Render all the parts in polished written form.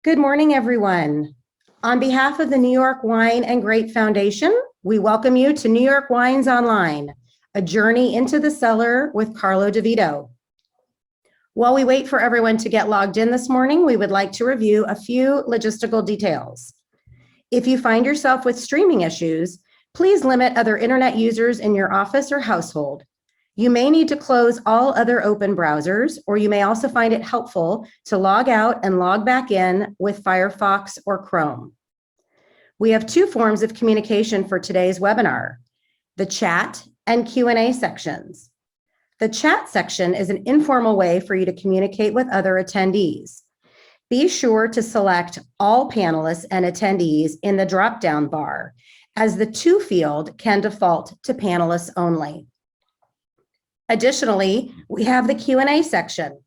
Good morning, everyone. On behalf of the New York Wine and Grape Foundation, we welcome you to New York Wines Online, a journey into the cellar with Carlo DeVito. While we wait for everyone to get logged in this morning, we would like to review a few logistical details. If you find yourself with streaming issues, please limit other internet users in your office or household. You may need to close all other open browsers, or you may also find it helpful to log out and log back in with Firefox or Chrome. We have two forms of communication for today's webinar, the chat and Q&A sections. The chat section is an informal way for you to communicate with other attendees. Be sure to select all panelists and attendees in the drop-down bar, as the to field can default to panelists only. Additionally, we have the Q&A section.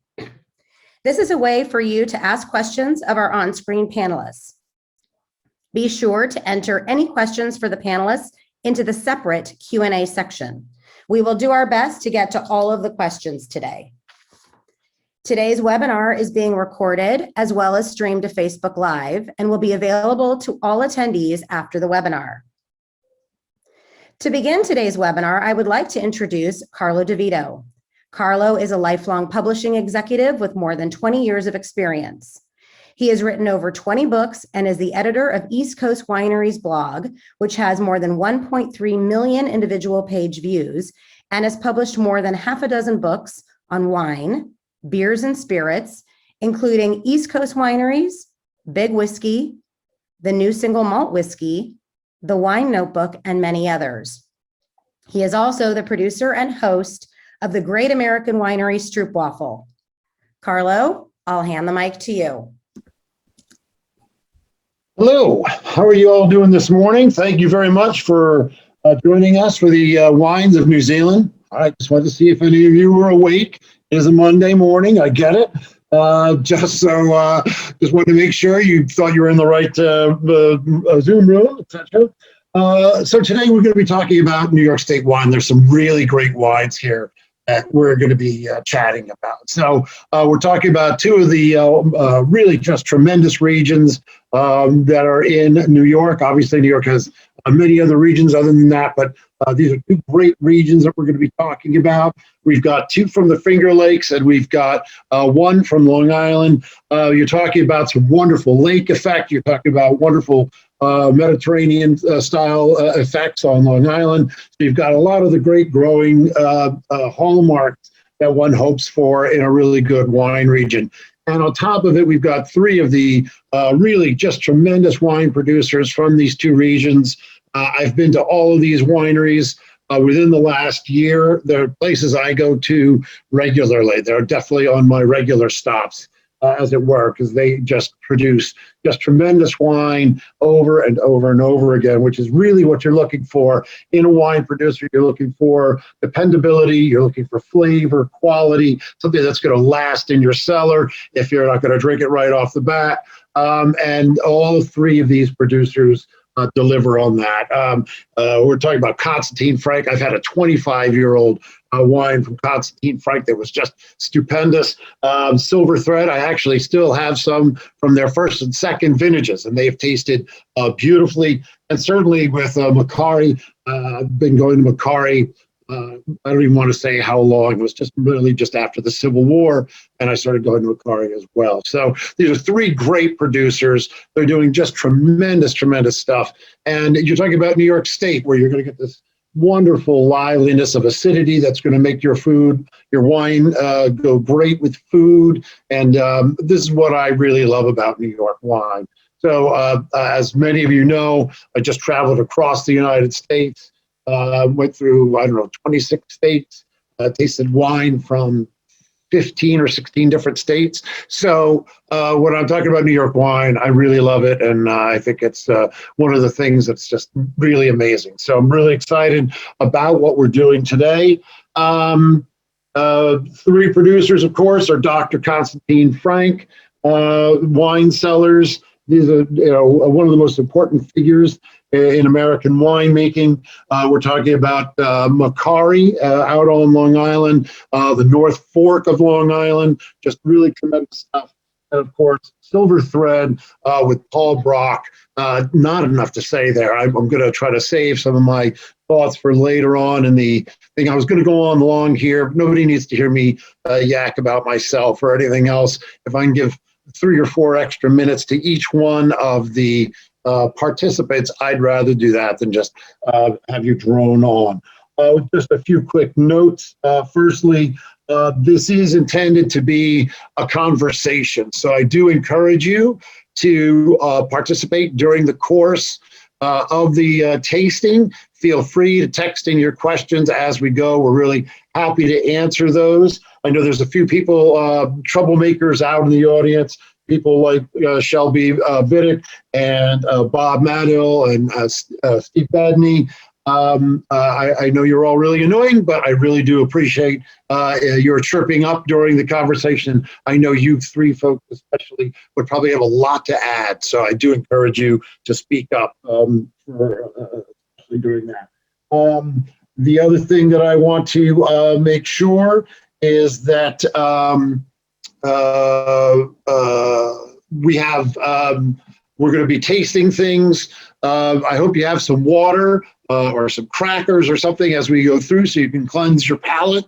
This is a way for you to ask questions of our on-screen panelists. Be sure to enter any questions for the panelists into the separate Q&A section. We will do our best to get to all of the questions today. Today's webinar is being recorded as well as streamed to Facebook Live and will be available to all attendees after the webinar. To begin today's webinar, I would like to introduce Carlo DeVito. Carlo is a lifelong publishing executive with more than 20 years of experience. He has written over 20 books and is the editor of East Coast Wineries blog, which has more than 1.3 million individual page views and has published more than half a dozen books on wine, beers and spirits, including East Coast Wineries, Big Whiskey, the New Single Malt Whiskey, The Wine Notebook, and many others. He is also the producer and host of the Great American Winery Stroopwafel. Carlo, I'll hand the mic to you. Hello, how are you all doing this morning? Thank you very much for joining us for the wines of New Zealand. I just wanted to see if any of you were awake. It is a Monday morning, I get it. Just wanted to make sure you thought you were in the right Zoom room, etc. So today we're going to be talking about New York State wine. There's some really great wines here that we're going to be chatting about. So we're talking about two of the really just tremendous regions that are in New York. Obviously, New York has many other regions other than that, but these are two great regions that we're going to be talking about. We've got two from the Finger Lakes, and we've got one from Long Island. You're talking about some wonderful lake effect. You're talking about wonderful Mediterranean style effects on Long Island. So you've got a lot of the great growing hallmarks that one hopes for in a really good wine region. And on top of it, we've got three of the really just tremendous wine producers from these two regions. I've been to all of these wineries within the last year. They're places I go to regularly. They're definitely on my regular stops, as it were, because they just produce just tremendous wine over and over and over again, which is really what you're looking for in a wine producer. You're looking for dependability, you're looking for flavor, quality, something that's going to last in your cellar if you're not going to drink it right off the bat. And all three of these producers deliver on that. We're talking about Konstantin Frank. I've had a 25-year-old wine from Konstantin Frank that was just stupendous. Silver Thread, I actually still have some from their first and second vintages, and they've tasted beautifully. And certainly with Macari, I've been going to Macari, I don't even want to say how long. It was just really just after the Civil War, and I started going to Macari as well. So these are three great producers. They're doing just tremendous, tremendous stuff. And you're talking about New York State, where you're going to get this wonderful liveliness of acidity that's going to make your food, your wine go great with food. And this is what I really love about New York wine. So as many of you know, I just traveled across the United States. Went through, 26 states, tasted wine from 15 or 16 different states. So when I'm talking about New York wine, I really love it. And I think it's one of the things that's just really amazing. So I'm really excited about what we're doing today. Three producers, of course, are Dr. Konstantin Frank, wine cellars. These are, one of the most important figures in American winemaking. We're talking about Macari out on Long Island, the North Fork of Long Island, just really tremendous stuff. And of course, Silver Thread with Paul Brock. Not enough to say there. I'm going to try to save some of my thoughts for later on in the thing. I was going to go on long here. Nobody needs to hear me yak about myself or anything else. If I can give 3 or 4 extra minutes to each one of the participants, I'd rather do that than just have you drone on. Just a few quick notes. Firstly, this is intended to be a conversation. So I do encourage you to participate during the course of the tasting. Feel free to text in your questions as we go. We're really happy to answer those. I know there's a few people, troublemakers out in the audience, people like Shelby Vidic and Bob Madill and Steve Badney. I know you're all really annoying, but I really do appreciate your chirping up during the conversation. I know you 3 folks especially would probably have a lot to add, so I do encourage you to speak up especially during that. The other thing that I want to make sure is that we have we're going to be tasting things. I hope you have some water or some crackers or something as we go through so you can cleanse your palate.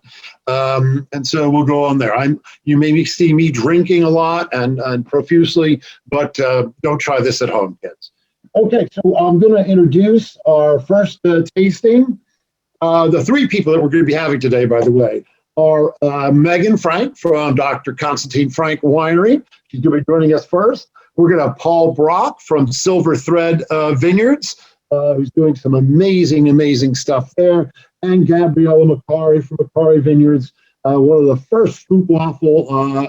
And so we'll go on there. You may see me drinking a lot and profusely, but don't try this at home, kids. Okay, so I'm going to introduce our first tasting. The 3 people that we're going to be having today, by the way, are Megan Frank from Dr. Konstantin Frank Winery. She's going to be joining us first. We're going to have Paul Brock from Silver Thread Vineyards, who's doing some amazing, amazing stuff there. And Gabriella Macari from Macari Vineyards, one of the first fruit waffle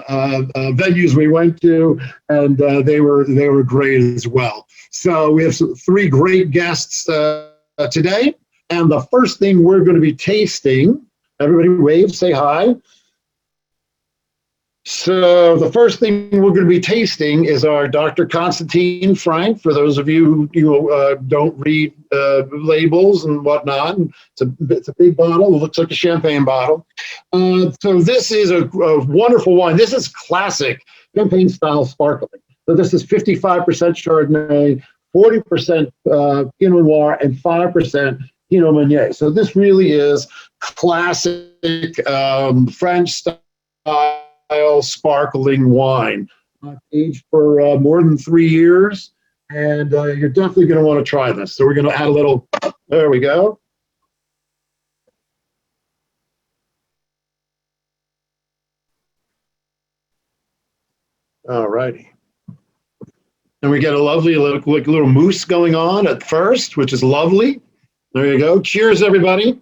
venues we went to, and they were great as well. So we have 3 great guests today. And the first thing we're going to be tasting, everybody wave, say hi. So the first thing we're going to be tasting is our Dr. Konstantin Frank. For those of you who don't read labels and whatnot, it's a big bottle. It looks like a champagne bottle. So this is a wonderful wine. This is classic champagne style sparkling. So this is 55% Chardonnay, 40% Pinot Noir, and 5% Pinot Meunier. So this really is classic French style sparkling wine, aged for more than 3 years, and you're definitely going to want to try this. So we're going to add a little, there we go. All righty. And we get a lovely little mousse going on at first, which is lovely. There you go. Cheers, everybody.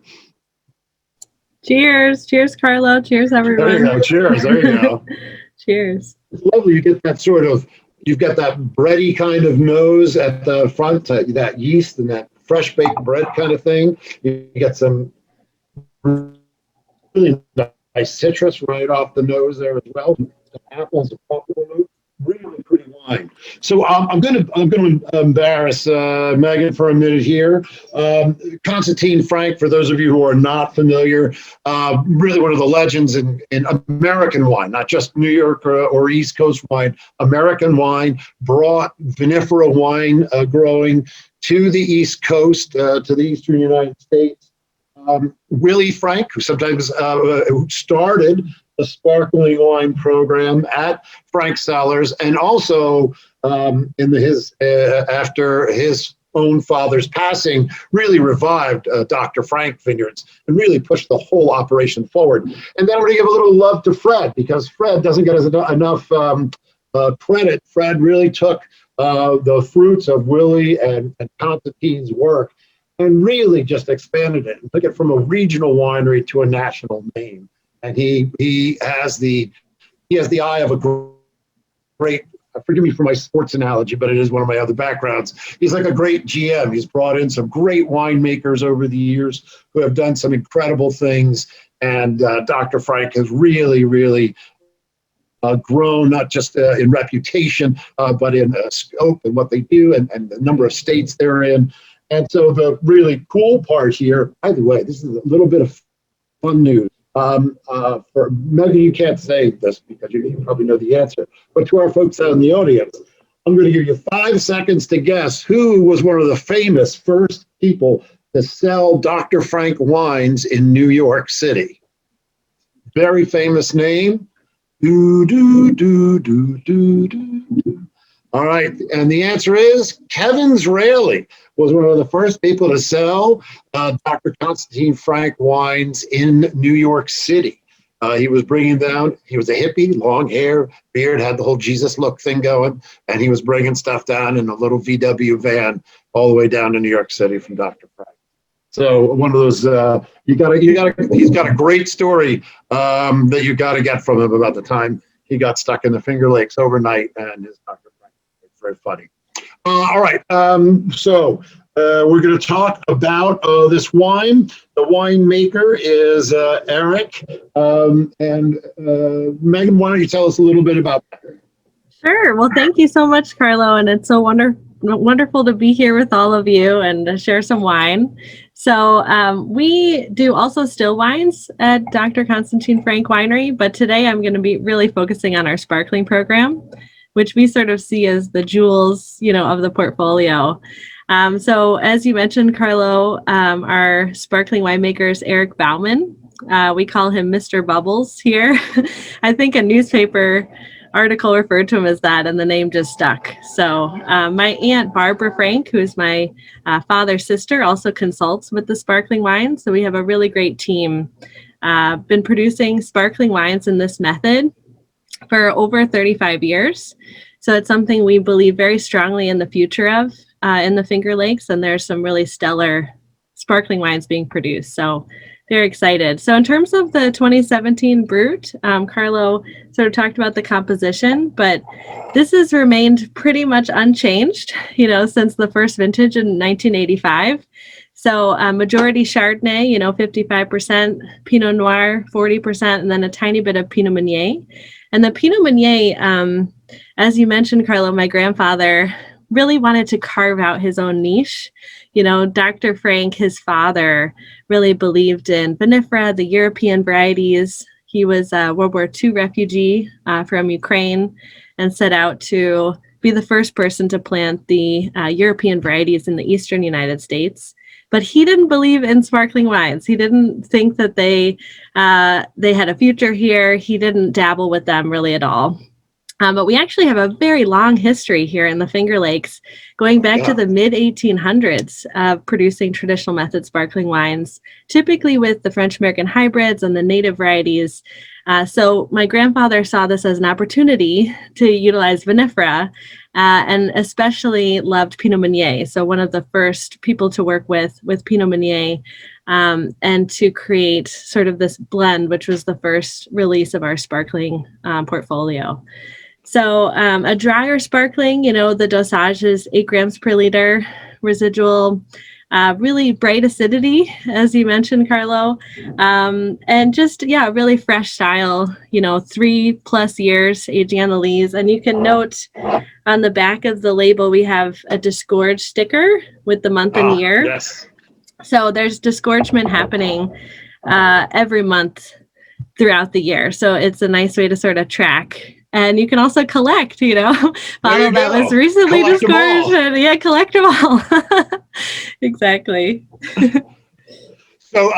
Cheers. Cheers, Carlo. Cheers, everyone. There you go. Cheers. There you go. Cheers. It's lovely. You get that you've got that bready kind of nose at the front, that yeast and that fresh baked bread kind of thing. You get some really nice citrus right off the nose there as well. Apples, really pretty wine. So I'm going to embarrass Megan for a minute here. Konstantin Frank, for those of you who are not familiar, really one of the legends in American wine, not just New York or East Coast wine. American wine brought vinifera wine growing to the East Coast, to the Eastern United States. Willie Frank, who sometimes started the sparkling wine program at Frank Cellars, and also after his own father's passing, really revived Dr. Frank Vineyards and really pushed the whole operation forward. And then I'm going to give a little love to Fred, because Fred doesn't get enough credit. Fred really took the fruits of Willie and Konstantin's work and really just expanded it and took it from a regional winery to a national name. And he has the eye of a great, forgive me for my sports analogy, but it is one of my other backgrounds. He's like a great GM. He's brought in some great winemakers over the years who have done some incredible things. And Dr. Frank has really, really grown, not just in reputation, but in scope and what they do and the number of states they're in. And so the really cool part here, by the way, this is a little bit of fun news. For Megan, you can't say this because you probably know the answer, but to our folks out in the audience, I'm going to give you 5 seconds to guess who was one of the famous first people to sell Dr. Frank wines in New York City. Very famous name. Do, do, do, do, do, do. All right, and the answer is Kevin Zraly was one of the first people to sell Dr. Konstantin Frank wines in New York City. He was bringing down, he was a hippie, long hair, beard, had the whole Jesus look thing going, and he was bringing stuff down in a little VW van all the way down to New York City from Dr. Frank. So one of those, he's got a great story that you got to get from him about the time he got stuck in the Finger Lakes overnight and his Dr. Frank. It's very funny. All right, so we're going to talk about this wine. The winemaker is Eric. And Megan, why don't you tell us a little bit about that? Sure. Well, thank you so much, Carlo. And it's so wonderful to be here with all of you and share some wine. So we do also still wines at Dr. Konstantin Frank Winery, but today I'm going to be really focusing on our sparkling program, which we sort of see as the jewels, of the portfolio. So as you mentioned, Carlo, our sparkling winemaker is Eric Bauman. We call him Mr. Bubbles here. I think a newspaper article referred to him as that, and the name just stuck. So my aunt Barbara Frank, who is my father's sister, also consults with the sparkling wine. So we have a really great team. Been producing sparkling wines in this method for over 35 years. So it's something we believe very strongly in the future of in the Finger Lakes, and there's some really stellar sparkling wines being produced. So very excited. So in terms of the 2017 Brut, Carlo sort of talked about the composition, but this has remained pretty much unchanged, since the first vintage in 1985. So majority Chardonnay, 55%, Pinot Noir, 40%, and then a tiny bit of Pinot Meunier. And the Pinot Meunier, as you mentioned, Carlo, my grandfather really wanted to carve out his own niche. Dr. Frank, his father, really believed in Vinifera, the European varieties. He was a World War II refugee from Ukraine and set out to be the first person to plant the European varieties in the eastern United States. But he didn't believe in sparkling wines. He didn't think that they had a future here. He didn't dabble with them really at all. But we actually have a very long history here in the Finger Lakes, going back to the mid-1800s of producing traditional method sparkling wines, typically with the French-American hybrids and the native varieties. So my grandfather saw this as an opportunity to utilize Vinifera, and especially loved Pinot Meunier. So one of the first people to work with Pinot Meunier, and to create sort of this blend, which was the first release of our sparkling portfolio. So a drier sparkling, the dosage is 8 grams per liter, residual, really bright acidity, as you mentioned, Carlo, and just, really fresh style, 3+ years aging on the lees. And you can note on the back of the label, we have a disgorge sticker with the month and year. Yes. So there's disgorgement happening every month throughout the year. So it's a nice way to sort of track. And you can also collect, bottle that was recently disgorged. And, collect them all. Exactly. So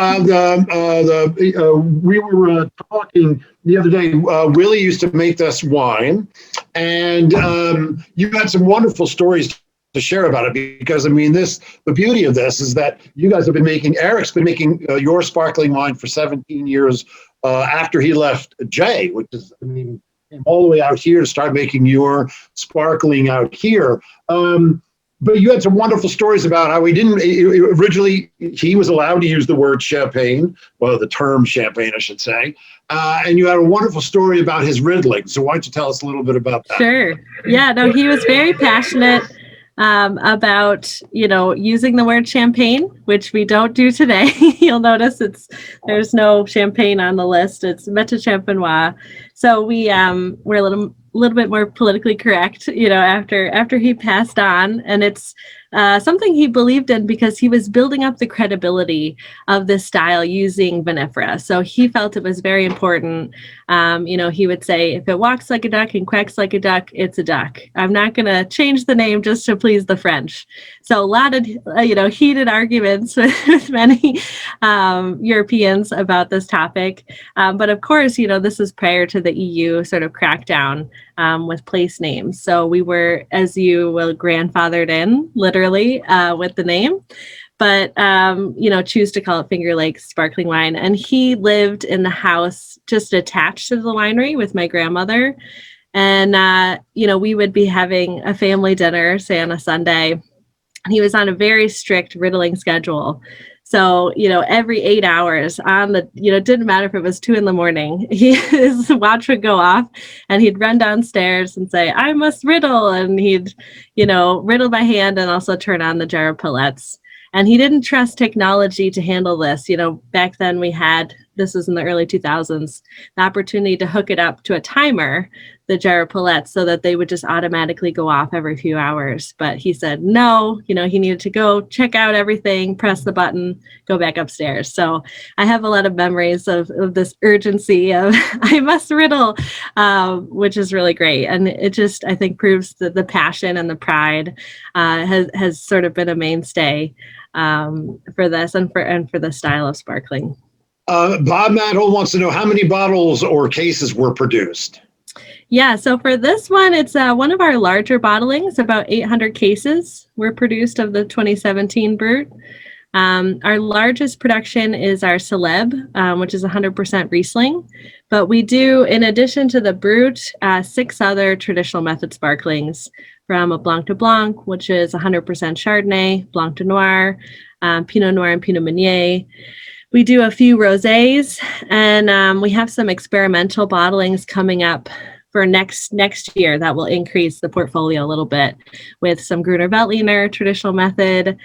we were talking the other day. Willie used to make this wine, and you had some wonderful stories to share about it, because the beauty of this is that you guys have been making, Eric's been making your sparkling wine for 17 years after he left Jay, which is, came all the way out here to start making your sparkling out here. But you had some wonderful stories about how originally he was allowed to use the word champagne, well, the term champagne, I should say. And you had a wonderful story about his riddling. So why don't you tell us a little bit about that? Sure. Yeah, no, he was very passionate about, using the word champagne, which we don't do today. You'll notice there's no champagne on the list. It's Mete Champenois. So we're a little little bit more politically correct, after he passed on. And it's something he believed in because he was building up the credibility of this style using vinifera. So he felt it was very important. He would say, if it walks like a duck and quacks like a duck, it's a duck. I'm not going to change the name just to please the French. So a lot of, heated arguments with many Europeans about this topic. But of course, this is prior to the EU sort of crackdown with place names. So we were, as you will, grandfathered in literally with the name, but choose to call it Finger Lake sparkling wine. And he lived in the house just attached to the winery with my grandmother. And, we would be having a family dinner, say on a Sunday. He was on a very strict riddling schedule. So, every 8 hours on the, it didn't matter if it was 2 a.m, his watch would go off and he'd run downstairs and say, I must riddle. And he'd, riddle by hand and also turn on the jar of palettes. And he didn't trust technology to handle this. Back then we had, this was in the early 2000s, the opportunity to hook it up to a timer, the jar of palettes, so that they would just automatically go off every few hours. But he said no, he needed to go check out everything, press the button, go back upstairs. So I have a lot of memories of this urgency of I must riddle, which is really great. And it just, I think, proves that the passion and the pride has sort of been a mainstay for this and for the style of sparkling. Bob Madhill wants to know how many bottles or cases were produced. Yeah, so for this one, it's one of our larger bottlings. About 800 cases were produced of the 2017 Brut. Our largest production is our Celeb, which is 100% Riesling. But we do, in addition to the Brut, 6 other traditional method sparklings, from a Blanc de Blanc, which is 100% Chardonnay, Blanc de Noir, Pinot Noir, and Pinot Meunier. We do a few rosés, and we have some experimental bottlings coming up for next year that will increase the portfolio a little bit, with some Gruner Veltliner traditional method,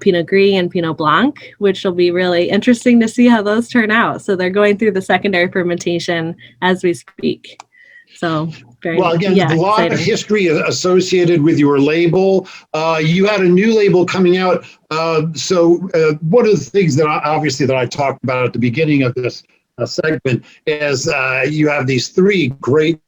Pinot Gris, and Pinot Blanc, which will be really interesting to see how those turn out. So they're going through the secondary fermentation as we speak. So very, well, again, a lot exciting. of history associated with your label. You had a new label coming out. So one of the things that I talked about at the beginning of this segment is you have these 3 great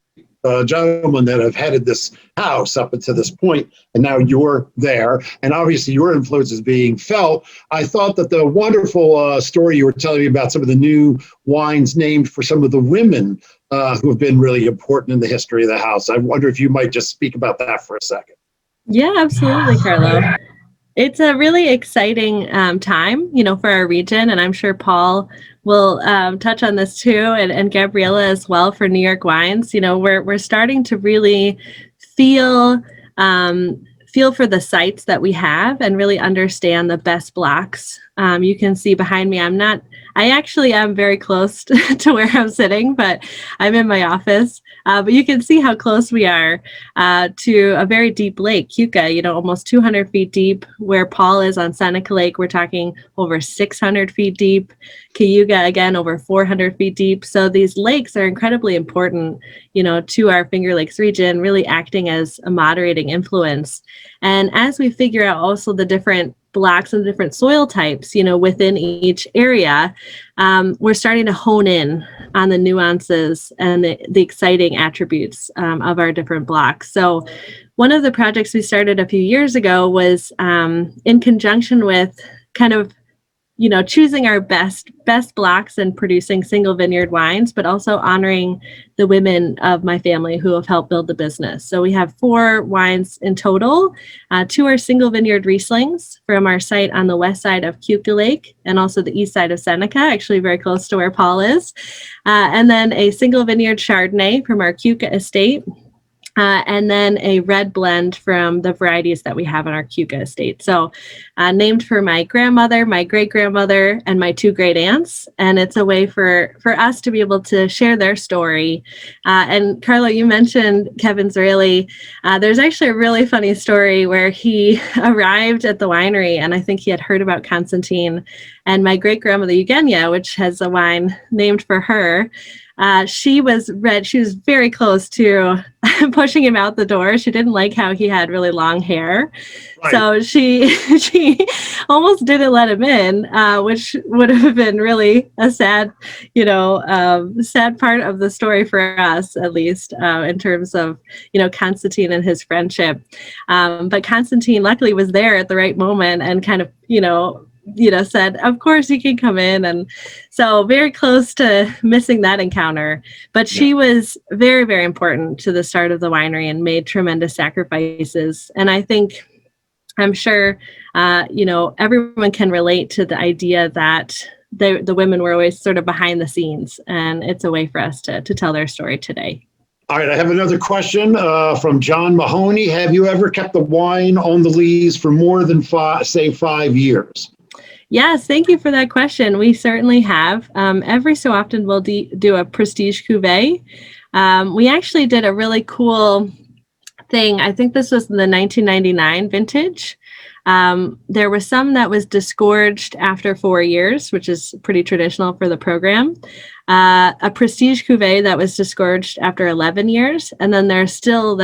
gentlemen that have headed this house up until this point, and now you're there, and obviously your influence is being felt. I thought that the wonderful story you were telling me about some of the new wines named for some of the women who have been really important in the history of the house. I wonder if you might just speak about that for a second. Yeah, absolutely, Carlo. It's a really exciting time, for our region, and I'm sure Paul will touch on this too, and Gabriella as well for New York wines. We're starting to really feel for the sites that we have and really understand the best blocks. You can see behind me, I actually am very close to where I'm sitting, but I'm in my office. But you can see how close we are to a very deep lake, Keuka, almost 200 feet deep. Where Paul is on Seneca Lake, we're talking over 600 feet deep. Cayuga, again, over 400 feet deep. So these lakes are incredibly important, to our Finger Lakes region, really acting as a moderating influence. And as we figure out also the different blocks and different soil types, within each area, we're starting to hone in on the nuances and the exciting attributes of our different blocks. So one of the projects we started a few years ago was in conjunction with kind of choosing our best blocks and producing single vineyard wines, but also honoring the women of my family who have helped build the business. So we have 4 wines in total. 2 are single vineyard Rieslings from our site on the west side of Keuka Lake and also the east side of Seneca, actually very close to where Paul is. And then a single vineyard Chardonnay from our Keuka estate. And then a red blend from the varieties that we have on our Keuka estate. So named for my grandmother, my great-grandmother, and my 2 great aunts. And it's a way for us to be able to share their story. And Carlo, you mentioned Kevin Zraeli. There's actually a really funny story where he arrived at the winery, and I think he had heard about Konstantin. And my great-grandmother, Eugenia, which has a wine named for her, she was very close to pushing him out the door. She didn't like how he had really long hair. Right. So she almost didn't let him in, which would have been really a sad, sad part of the story for us, at least, in terms of, Konstantin and his friendship. But Konstantin luckily was there at the right moment and kind of, said, of course you can come in. And so very close to missing that encounter, but she was very, very important to the start of the winery and made tremendous sacrifices. And I'm sure, everyone can relate to the idea that the women were always sort of behind the scenes, and it's a way for us to tell their story today. All right, I have another question from John Mahoney. Have you ever kept the wine on the lees for more than 5 years? Yes, thank you for that question. We certainly have. Every so often we'll do a prestige cuvee. We actually did a really cool thing. I think this was in the 1999 vintage. There was some that was disgorged after 4 years, which is pretty traditional for the program. A prestige cuvee that was disgorged after 11 years. And then there's still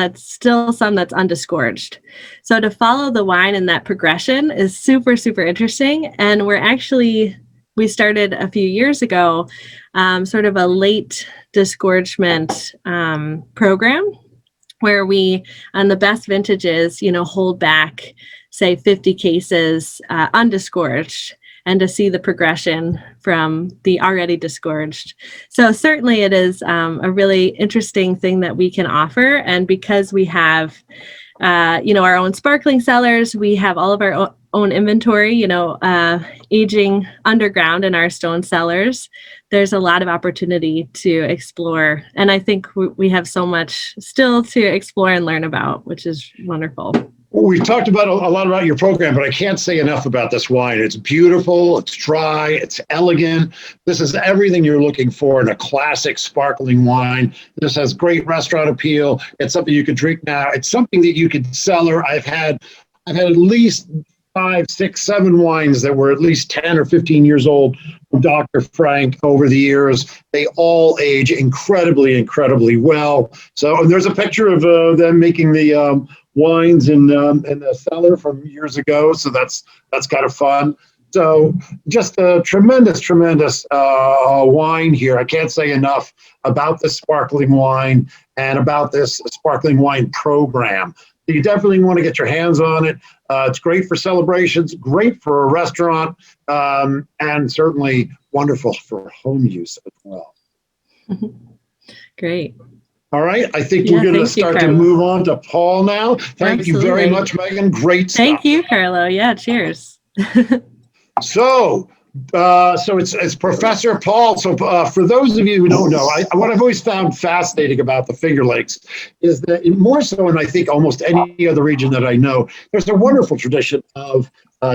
some that's undisgorged. So to follow the wine in that progression is super, super interesting. And we started a few years ago, sort of a late disgorgement program where we, on the best vintages, hold back, say 50 cases undisgorged, and to see the progression from the already disgorged. So certainly it is a really interesting thing that we can offer. And because we have, our own sparkling cellars, we have all of our own inventory, aging underground in our stone cellars. There's a lot of opportunity to explore. And I think we have so much still to explore and learn about, which is wonderful. We've talked about a lot about your program, but I can't say enough about this wine. It's beautiful, it's dry, it's elegant. This is everything you're looking for in a classic sparkling wine. This has great restaurant appeal. It's something you can drink now. It's something that you can cellar. I've had at least 5, 6, 7 wines that were at least 10 or 15 years old from Dr. Frank over the years. They all age incredibly, incredibly well. So and there's a picture of them making the wines in the cellar from years ago. So that's kind of fun. So just a tremendous wine here. I can't say enough about this sparkling wine and about this sparkling wine program. You definitely want to get your hands on it. It's great for celebrations, great for a restaurant, and certainly wonderful for home use as well. Great. All right. I think we're going to start to move on to Paul now. Thank you very much, Megan. Great stuff. Thank you, Carlo. Yeah, cheers. So it's Professor Paul. So for those of you who don't know, what I've always found fascinating about the Finger Lakes is that more so than I think almost any other region that I know, there's a wonderful tradition of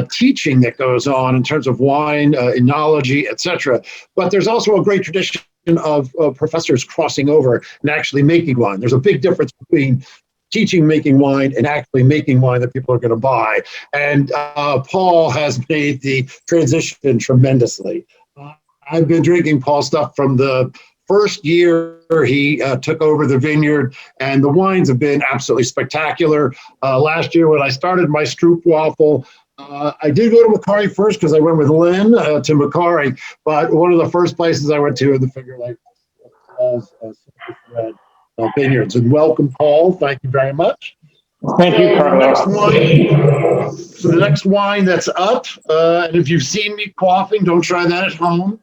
teaching that goes on in terms of wine, enology, etc. But there's also a great tradition of professors crossing over and actually making wine. There's a big difference between teaching making wine and actually making wine that people are going to buy. And Paul has made the transition tremendously. I've been drinking Paul's stuff from the first year he took over the vineyard, and the wines have been absolutely spectacular. Last year when I started my Stroopwafel, I did go to Macari first because I went with Lynn to Macari, but one of the first places I went to in the Finger Lakes was Thread Vineyards. And welcome, Paul. Thank you very much. Thank you, Carlo. The next wine that's up, and if you've seen me quaffing, don't try that at home.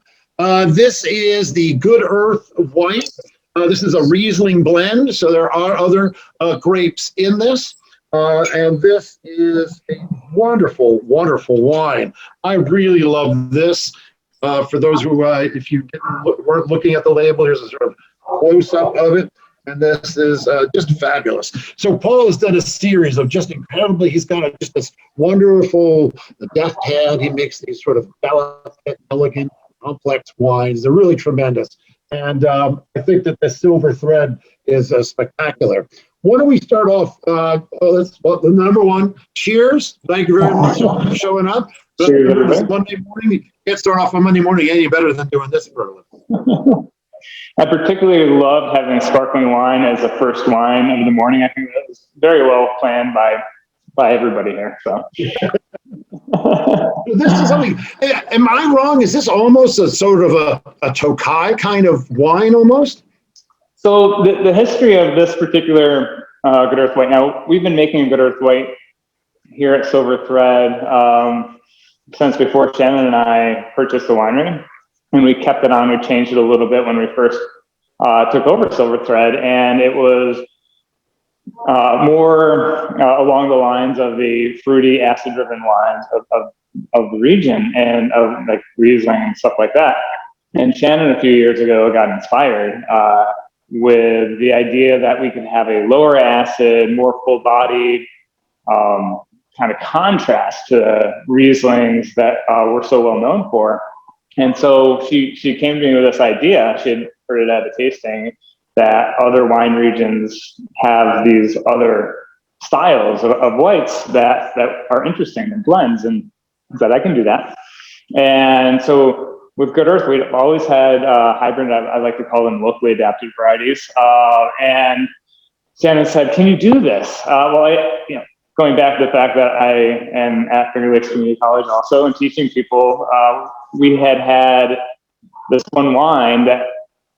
This is the Good Earth White. This is a Riesling blend, so there are other grapes in this. And this is a wonderful, wonderful wine. I really love this. For those who, if you weren't looking at the label, here's a sort of close-up of it. And this is just fabulous. So Paul has done a series of just incredibly, he's got just this wonderful deft hand. He makes these sort of delicate, elegant, complex wines. They're really tremendous. And I think that the Silver Thread is spectacular. Why don't we start off, the number one, cheers. Thank you very much for showing up. Cheers. Monday morning, you can't start off on Monday morning any better than doing this early. I particularly love having sparkling wine as the first wine of the morning. I think that was very well planned by everybody here. So This is something, am I wrong? Is this almost a sort of a Tokai kind of wine almost? So the history of this particular Good Earth White, now we've been making Good Earth White here at Silver Thread since before Shannon and I purchased the winery, and we kept it on. We changed it a little bit when we first took over Silver Thread, and it was more along the lines of the fruity, acid-driven wines of the region and of like Riesling and stuff like that. And Shannon a few years ago got inspired with the idea that we could have a lower acid, more full-bodied kind of contrast to Rieslings that we're so well known for. And so she came to me with this idea. She had heard it at a tasting that other wine regions have these other styles of whites that are interesting and blends, and that I can do that. And so with Good Earth, we've always had hybrid, I like to call them locally adapted varieties. And Shannon said, "Can you do this?" Going back to the fact that I am at Finger Lakes Community College also and teaching people, we had this one wine that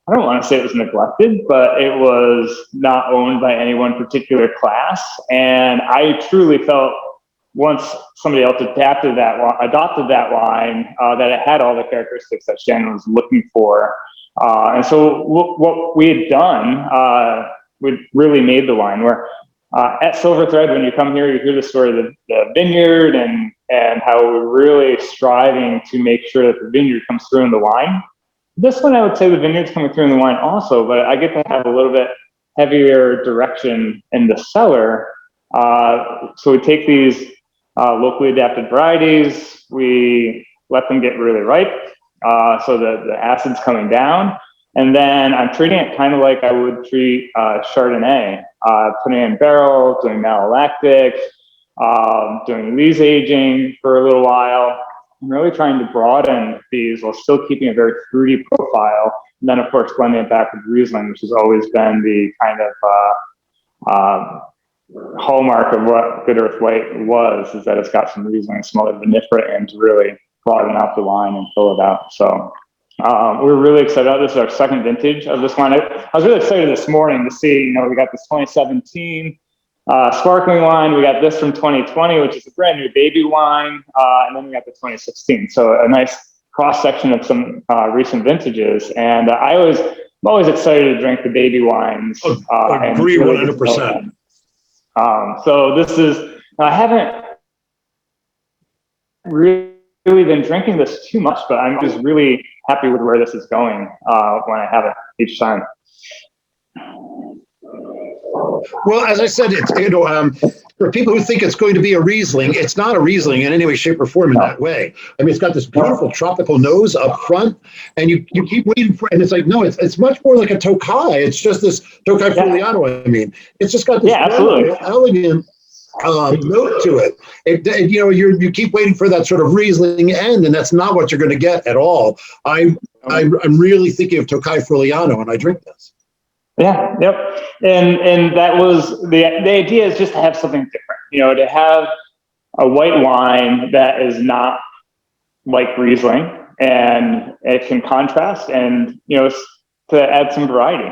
I don't want to say it was neglected, but it was not owned by any one particular class. And I truly felt once somebody else adopted that wine, that it had all the characteristics that Shannon was looking for. And so what we had done, we really made the wine where at Silver Thread, when you come here, you hear the story of the vineyard and how we're really striving to make sure that the vineyard comes through in the wine. This one, I would say the vineyard's coming through in the wine also, but I get to have a little bit heavier direction in the cellar. So we take these locally adapted varieties, we let them get really ripe, so the acid's coming down, and then I'm treating it kind of like I would treat Chardonnay, putting it in barrel, doing malolactic, doing lees aging for a little while. I'm really trying to broaden these while still keeping a very fruity profile. And then, of course, blending it back with Riesling, which has always been the kind of hallmark of what Good Earth White was, is that it's got some Riesling and some other Vinifera in to really broaden out the wine and fill it out. So we're really excited about this. This is our second vintage of this wine. I was really excited this morning to see, we got this 2017 sparkling wine. We got this from 2020, which is a brand new baby wine. And then we got the 2016. So a nice cross section of some recent vintages. And I'm always excited to drink the baby wines. I agree 100%. So this is, I haven't really been drinking this too much, but I'm just really happy with where this is going when I have it each time. Well, as I said, it's, for people who think it's going to be a Riesling, it's not a Riesling in any way, shape, or form in that way. I mean, it's got this beautiful tropical nose up front, and you keep waiting for, and it's like, no, it's much more like a Tokai. It's just this Tokai Friuliano. I mean, it's just got this elegant note to it. You keep waiting for that sort of Riesling end, and that's not what you're going to get at all. I'm really thinking of Tokai Friuliano when I drink this. Yeah, yep. And that was the idea, is just to have something different, to have a white wine that is not like Riesling, and it can contrast and, to add some variety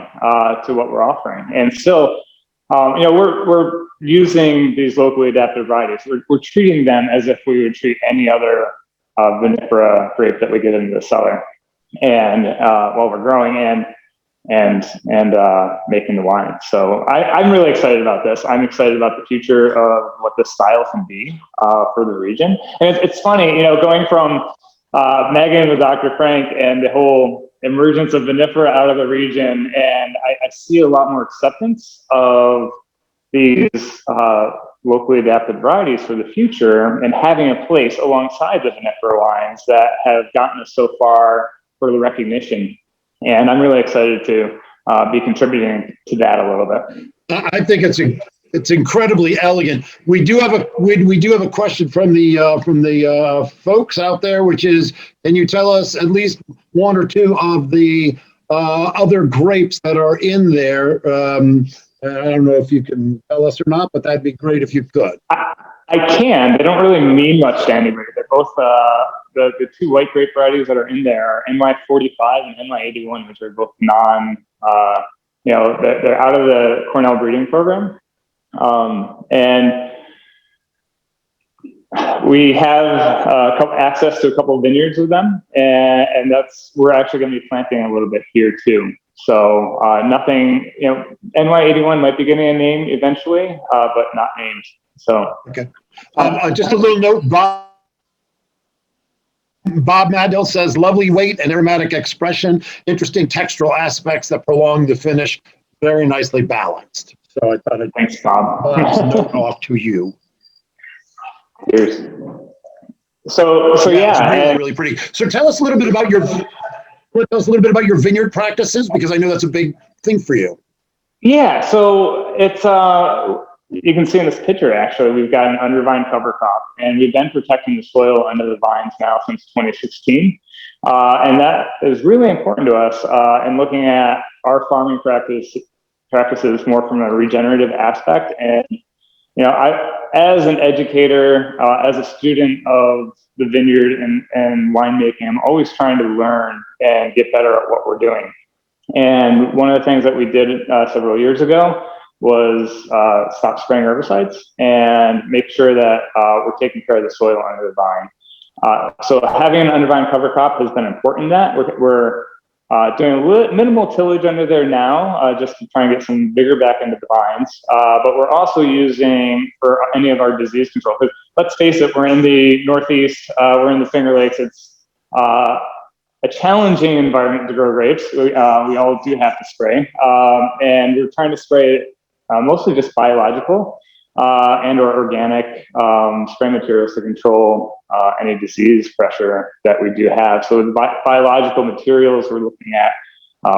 to what we're offering. And still, we're using these locally adapted varieties. We're treating them as if we would treat any other Vinifera grape that we get into the cellar, and while we're growing and making the wine. So I'm really excited about this. I'm excited about the future of what this style can be for the region. And it's funny, going from Megan with Dr. Frank and the whole emergence of Vinifera out of the region, and I see a lot more acceptance of these locally adapted varieties for the future, and having a place alongside the Vinifera wines that have gotten us so far for the recognition. And I'm really excited to be contributing to that a little bit. I think it's incredibly elegant. We do have a question from the folks out there, which is, can you tell us at least one or two of the other grapes that are in there. I don't know if you can tell us or not, but that'd be great if you could. I can. They don't really mean much to anybody. They're both the two white grape varieties that are in there are NY45 and NY81, which are both they're out of the Cornell breeding program. And we have access to a couple of vineyards with them, and we're actually going to be planting a little bit here too. So nothing, NY81 might be getting a name eventually, but not named. So okay. Just a little note, Bob Madell says, lovely weight and aromatic expression, interesting textural aspects that prolong the finish, very nicely balanced. So I thought I'd thanks, Bob. note off to you. Cheers. So yeah, it's really pretty. So tell us a little bit about your vineyard practices, because I know that's a big thing for you. Yeah, so it's you can see in this picture, actually, we've got an undervine cover crop, and we've been protecting the soil under the vines now since 2016. And that is really important to us in looking at our farming practices more from a regenerative aspect. And, as an educator, as a student of the vineyard and winemaking, I'm always trying to learn and get better at what we're doing. And one of the things that we did several years ago was stop spraying herbicides and make sure that we're taking care of the soil under the vine. So having an undervine cover crop has been important in that. We're doing a little minimal tillage under there now, just to try and get some vigor back into the vines. But we're also using for any of our disease control, because let's face it, we're in the Northeast, we're in the Finger Lakes. It's a challenging environment to grow grapes. We all do have to spray, and we're trying to spray mostly just biological and or organic spray materials to control any disease pressure that we do have. So the biological materials, we're looking at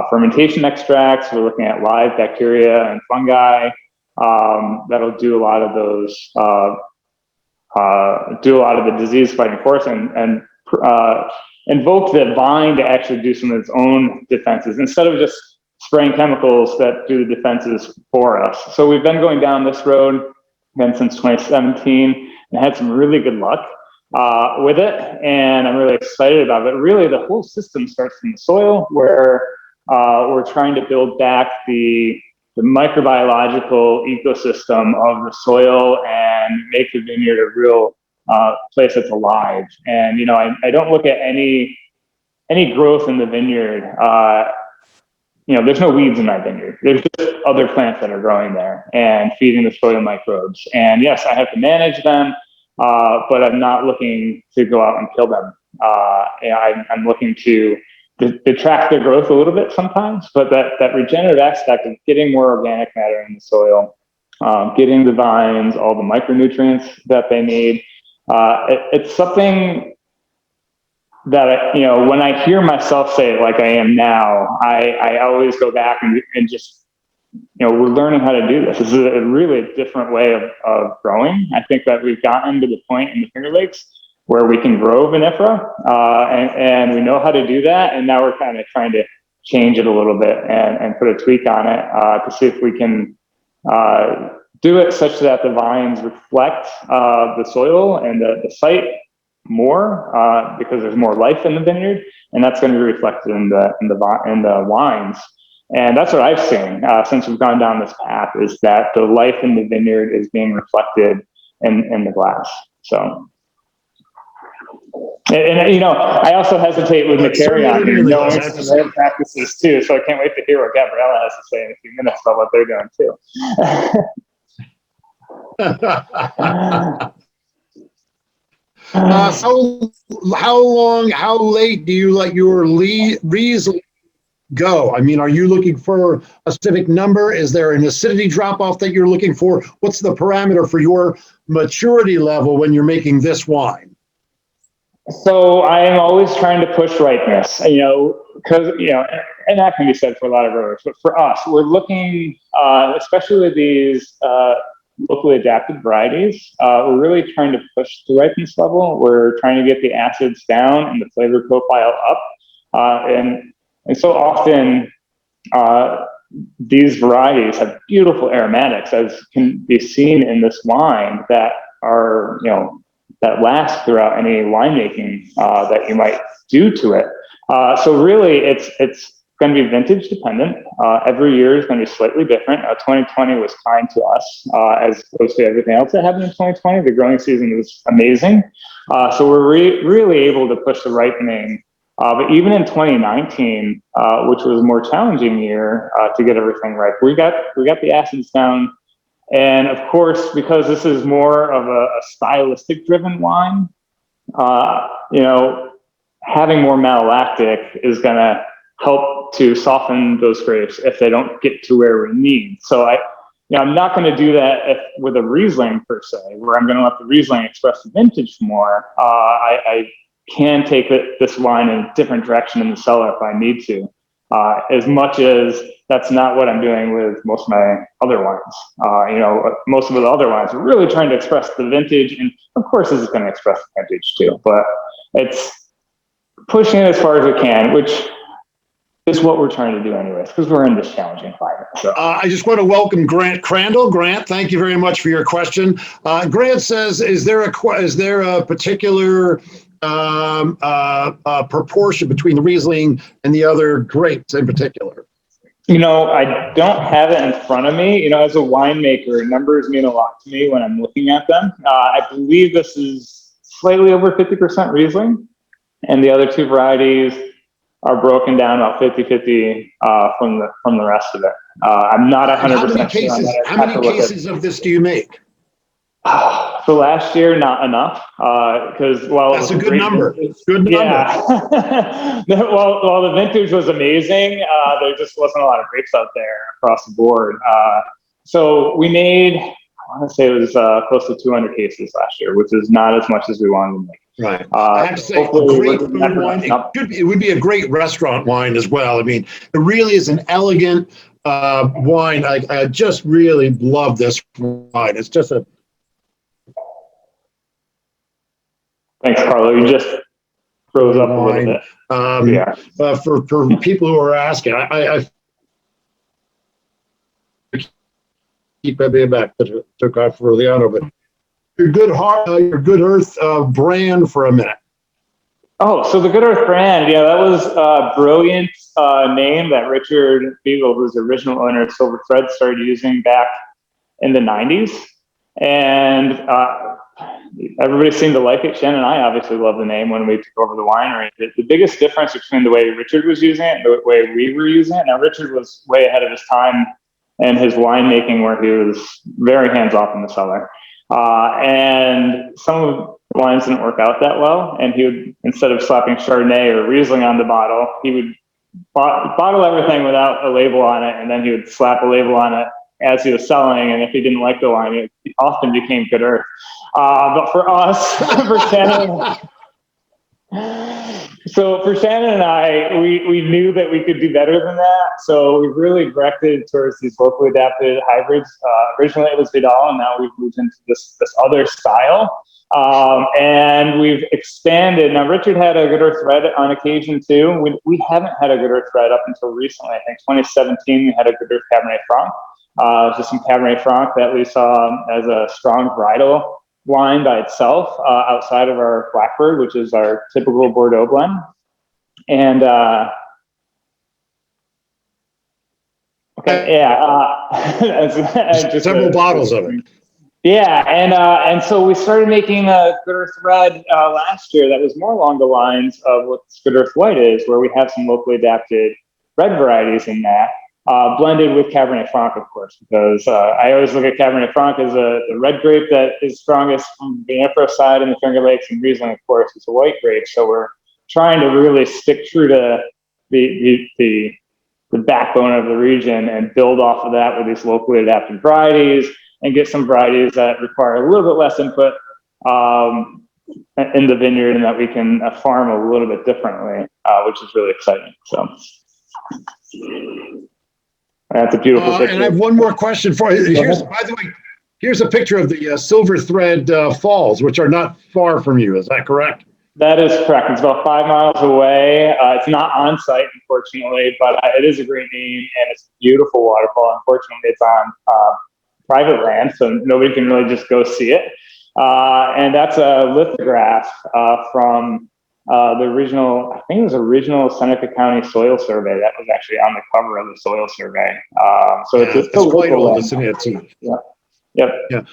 fermentation extracts, we're looking at live bacteria and fungi that'll do a lot of those, do a lot of the disease fighting for us, and invoke the vine to actually do some of its own defenses instead of just spraying chemicals that do the defenses for us. So we've been going down this road again since 2017 and had some really good luck with it. And I'm really excited about it. Really, the whole system starts from the soil, where we're trying to build back the microbiological ecosystem of the soil and make the vineyard a real place that's alive. And, I don't look at any growth in the vineyard. There's no weeds in my vineyard. There's just other plants that are growing there and feeding the soil microbes. And yes, I have to manage them, but I'm not looking to go out and kill them. I'm looking to detract their growth a little bit sometimes, but that regenerative aspect of getting more organic matter in the soil, getting the vines all the micronutrients that they need, it's something that when I hear myself say it like I am now, I always go back and just, we're learning how to do this. This is a really different way of growing. I think that we've gotten to the point in the Finger Lakes where we can grow vinifera, and we know how to do that. And now we're kind of trying to change it a little bit and put a tweak on it to see if we can do it such that the vines reflect the soil and the site more, because there's more life in the vineyard, and that's going to be reflected in the wines. And that's what I've seen since we've gone down this path, is that the life in the vineyard is being reflected in the glass. So, and I also hesitate with Macari on here, knowing some of their practices too. So I can't wait to hear what Gabriella has to say in a few minutes about what they're doing too. So how late do you let your Riesling go? I mean, are you looking for a specific number? Is there an acidity drop off that you're looking for? What's the parameter for your maturity level when you're making this wine? So I am always trying to push ripeness, because, and that can be said for a lot of growers, but for us, we're looking, especially with these locally adapted varieties, we're really trying to push the ripeness level. We're trying to get the acids down and the flavor profile up. And And so often, these varieties have beautiful aromatics, as can be seen in this wine, that are, that last throughout any winemaking that you might do to it. So really, it's going to be vintage dependent. Every year is going to be slightly different. 2020 was kind to us, as opposed to everything else that happened in 2020. The growing season was amazing. So we're really able to push the ripening. But even in 2019, which was a more challenging year to get everything right, we got the acids down. And of course, because this is more of a stylistic driven wine, having more malolactic is going to help to soften those grapes if they don't get to where we need. So I'm not going to do that with a Riesling per se, where I'm going to let the Riesling express the vintage more. I can take this wine in a different direction in the cellar if I need to, as much as that's not what I'm doing with most of my other wines. Most of the other wines are really trying to express the vintage, and of course this is going to express the vintage too, but it's pushing it as far as it can, which is what we're trying to do anyways, because we're in this challenging climate. So. I just want to welcome Grant Crandall. Grant, thank you very much for your question. Grant says, is there a particular proportion between the Riesling and the other grapes in particular? I don't have it in front of me. As a winemaker, numbers mean a lot to me when I'm looking at them. I believe this is slightly over 50% Riesling, and the other two varieties are broken down about 50-50 from the rest of it. I'm not 100% sure. How many cases of this do you make? For last year, not enough, because that's a good number. Good number. Yeah. Well, the vintage was amazing. There just wasn't a lot of grapes out there across the board. So we made, I want to say it was close to 200 cases last year, which is not as much as we wanted to make. Right. I have to say, a great food wine. It would be a great restaurant wine as well. I mean, it really is an elegant wine. I just really love this wine. It's just a. Thanks, Carlo. You just froze up a little bit. For people who are asking, I keep being back. Took off early on, but your Good Earth brand for a minute. Oh, so the Good Earth brand, that was a brilliant name that Richard Beagle, who's the original owner of Silver Thread, started using back in the 90s. And everybody seemed to like it. Shannon and I obviously loved the name when we took over the winery. The biggest difference between the way Richard was using it and the way we were using it, now Richard was way ahead of his time in his winemaking, where he was very hands-off in the cellar. And some of the wines didn't work out that well. And he would, instead of slapping Chardonnay or Riesling on the bottle, he would bottle everything without a label on it. And then he would slap a label on it as he was selling. And if he didn't like the wine, it often became Good Earth. But for us, for Shannon and I, we knew that we could do better than that. So we really directed towards these locally adapted hybrids. Originally it was Vidal, and now we've moved into this other style. And we've expanded. Now, Richard had a Good Earth Red on occasion too. We haven't had a Good Earth Red up until recently. I think 2017, we had a Good Earth Cabernet Franc. Just some Cabernet Franc that we saw as a strong varietal wine by itself, outside of our Blackbird, which is our typical Bordeaux blend. And several bottles of it. Yeah, and so we started making a Good Earth Red last year that was more along the lines of what Good Earth White is, where we have some locally adapted red varieties in that. Blended with Cabernet Franc, of course, because I always look at Cabernet Franc as the red grape that is strongest from the Vinifera side in the Finger Lakes, and Riesling, of course, is a white grape. So we're trying to really stick true to the backbone of the region and build off of that with these locally adapted varieties, and get some varieties that require a little bit less input in the vineyard, and that we can farm a little bit differently, which is really exciting. So. That's a beautiful picture. And I have one more question for you. By the way, here's a picture of the Silver Thread Falls, which are not far from you. Is that correct? That is correct. It's about 5 miles away. It's not on site, unfortunately, but it is a great name and it's a beautiful waterfall. Unfortunately, it's on private land, so nobody can really just go see it. And that's a lithograph from the original, I think it was original Seneca County soil survey that was actually on the cover of the soil survey. So it's quite old, isn't it? Yeah. Yep. Yeah.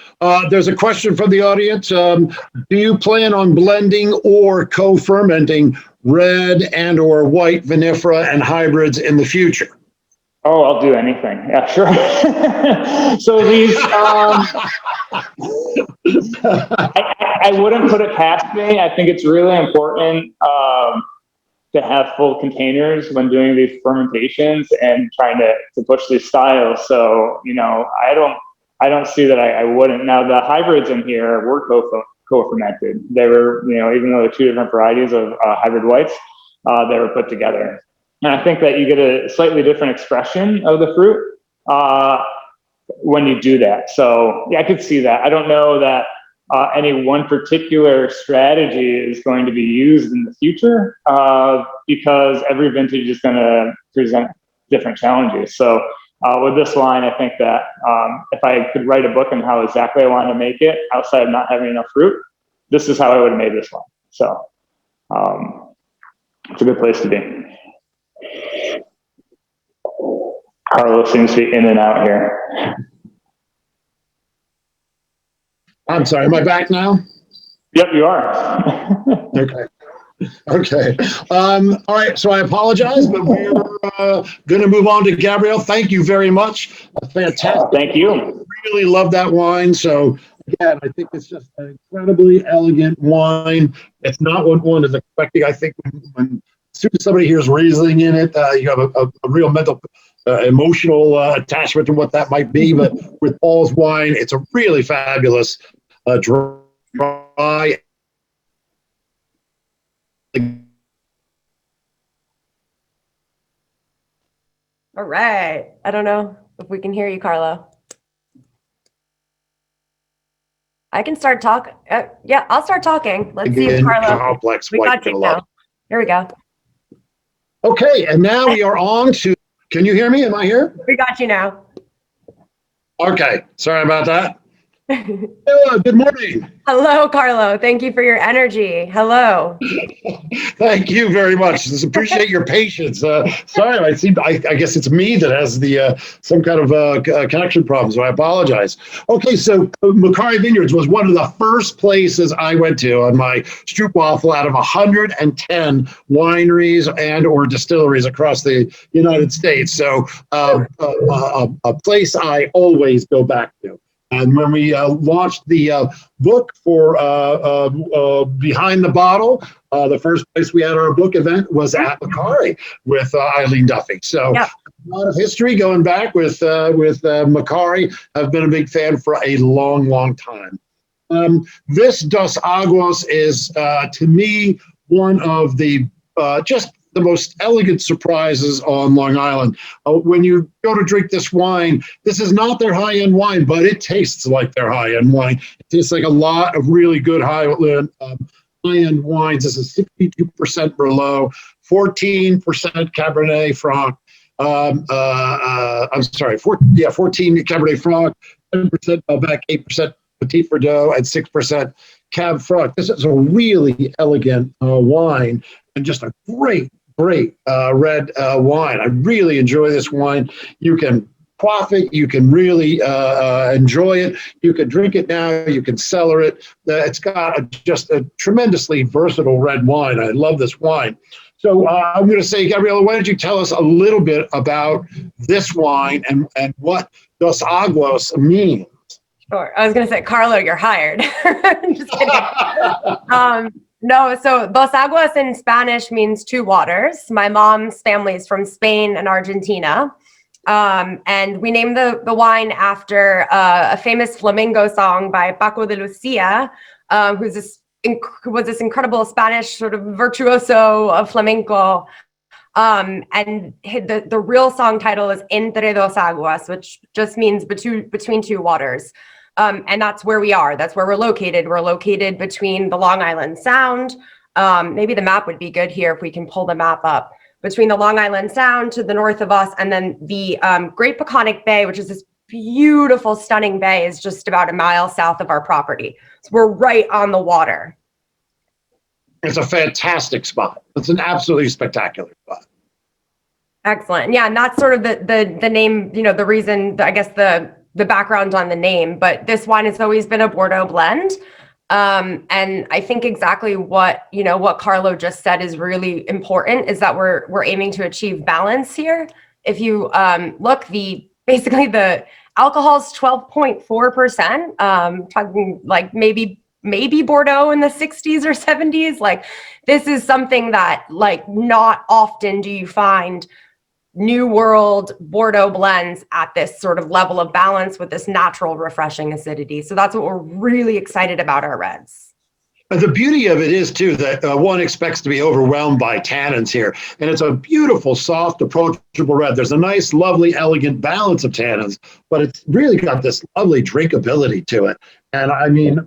There's a question from the audience. Do you plan on blending or co-fermenting red and or white vinifera and hybrids in the future? Oh, I'll do anything. Yeah, sure. So these, I wouldn't put it past me. I think it's really important to have full containers when doing these fermentations and trying to push these styles. So, you know, I don't see that I wouldn't. Now the hybrids in here were co-fermented. They were, you know, even though they're two different varieties of hybrid whites, they were put together. And I think that you get a slightly different expression of the fruit when you do that. So yeah, I could see that. I don't know that any one particular strategy is going to be used in the future because every vintage is going to present different challenges. So with this wine, I think that if I could write a book on how exactly I want to make it outside of not having enough fruit, this is how I would have made this one. So it's a good place to be. Carlos seems to be in and out here. I'm sorry, am I back now? Yep, you are. Okay. Okay. All right. So I apologize, but we're going to move on to Gabrielle. Thank you very much. Fantastic. Thank you. Really love that wine. So again, I think it's just an incredibly elegant wine. It's not what one is expecting. I think when as soon as somebody hears Riesling in it, you have a real mental, emotional attachment to what that might be. But with Paul's wine, it's a really fabulous dry. All right. I don't know if we can hear you, Carlo. I can start talking. Yeah, I'll start talking. Let's see if Carlo. Complex We got you now. Here we go. Okay, and now we are on to. Can you hear me? Am I here? We got you now. Okay, sorry about that. Hello, good morning. Hello, Carlo. Thank you for your energy. Hello. Thank you very much. Just appreciate your patience. Sorry, I guess it's me that has the some kind of connection problem, so I apologize. Okay, so Macari Vineyards was one of the first places I went to on my Stroopwafel out of 110 wineries and or distilleries across the United States. So a place I always go back to. And when we launched the book for Behind the Bottle, the first place we had our book event was at Macari with Eileen Duffy. So a lot of history going back with Macari. I've been a big fan for a long, long time. This Dos Aguas is, to me, one of the just the most elegant surprises on Long Island. When you go to drink this wine, this is not their high-end wine, but it tastes like their high-end wine. It tastes like a lot of really good high-end wines. This is 62% Merlot, 14% Cabernet Franc. I'm sorry, 14 Cabernet Franc, 10% Malbec, 8% Petit Verdot, and 6% Cab Franc. This is a really elegant wine and just a great red wine. I really enjoy this wine. You can quaff it. You can really enjoy it. You can drink it now. You can cellar it. It's got just a tremendously versatile red wine. I love this wine. So I'm going to say, Gabriela, why don't you tell us a little bit about this wine and what Dos Aguas means? Sure. I was going to say, Carlo, you're hired. Just kidding. No, so Dos Aguas in Spanish means two waters. My mom's family is from Spain and Argentina. And we named the wine after a famous flamenco song by Paco de Lucia, who was this incredible Spanish sort of virtuoso of flamenco. And the real song title is Entre Dos Aguas, which just means between two waters. And that's where we are. That's where we're located. We're located between the Long Island Sound maybe the map would be good here if we can pull the map up, between the Long Island Sound to the north of us, and then the Great Peconic Bay, which is this beautiful, stunning bay, is just about a mile south of our property. So we're right on the water. It's a fantastic spot. It's an absolutely spectacular spot. Excellent. Yeah, and that's sort of the name, the reason, I guess the background on the name. But this wine has always been a Bordeaux blend. And I think exactly what Carlo just said is really important, is that we're aiming to achieve balance here. If you look, basically the alcohol is 12.4%, talking like maybe Bordeaux in the 60s or 70s. Like, this is something that, like, not often do you find New World Bordeaux blends at this sort of level of balance with this natural, refreshing acidity. So that's what we're really excited about our reds. The beauty of it is, too, that one expects to be overwhelmed by tannins here. And it's a beautiful, soft, approachable red. There's a nice, lovely, elegant balance of tannins, but it's really got this lovely drinkability to it. And I mean,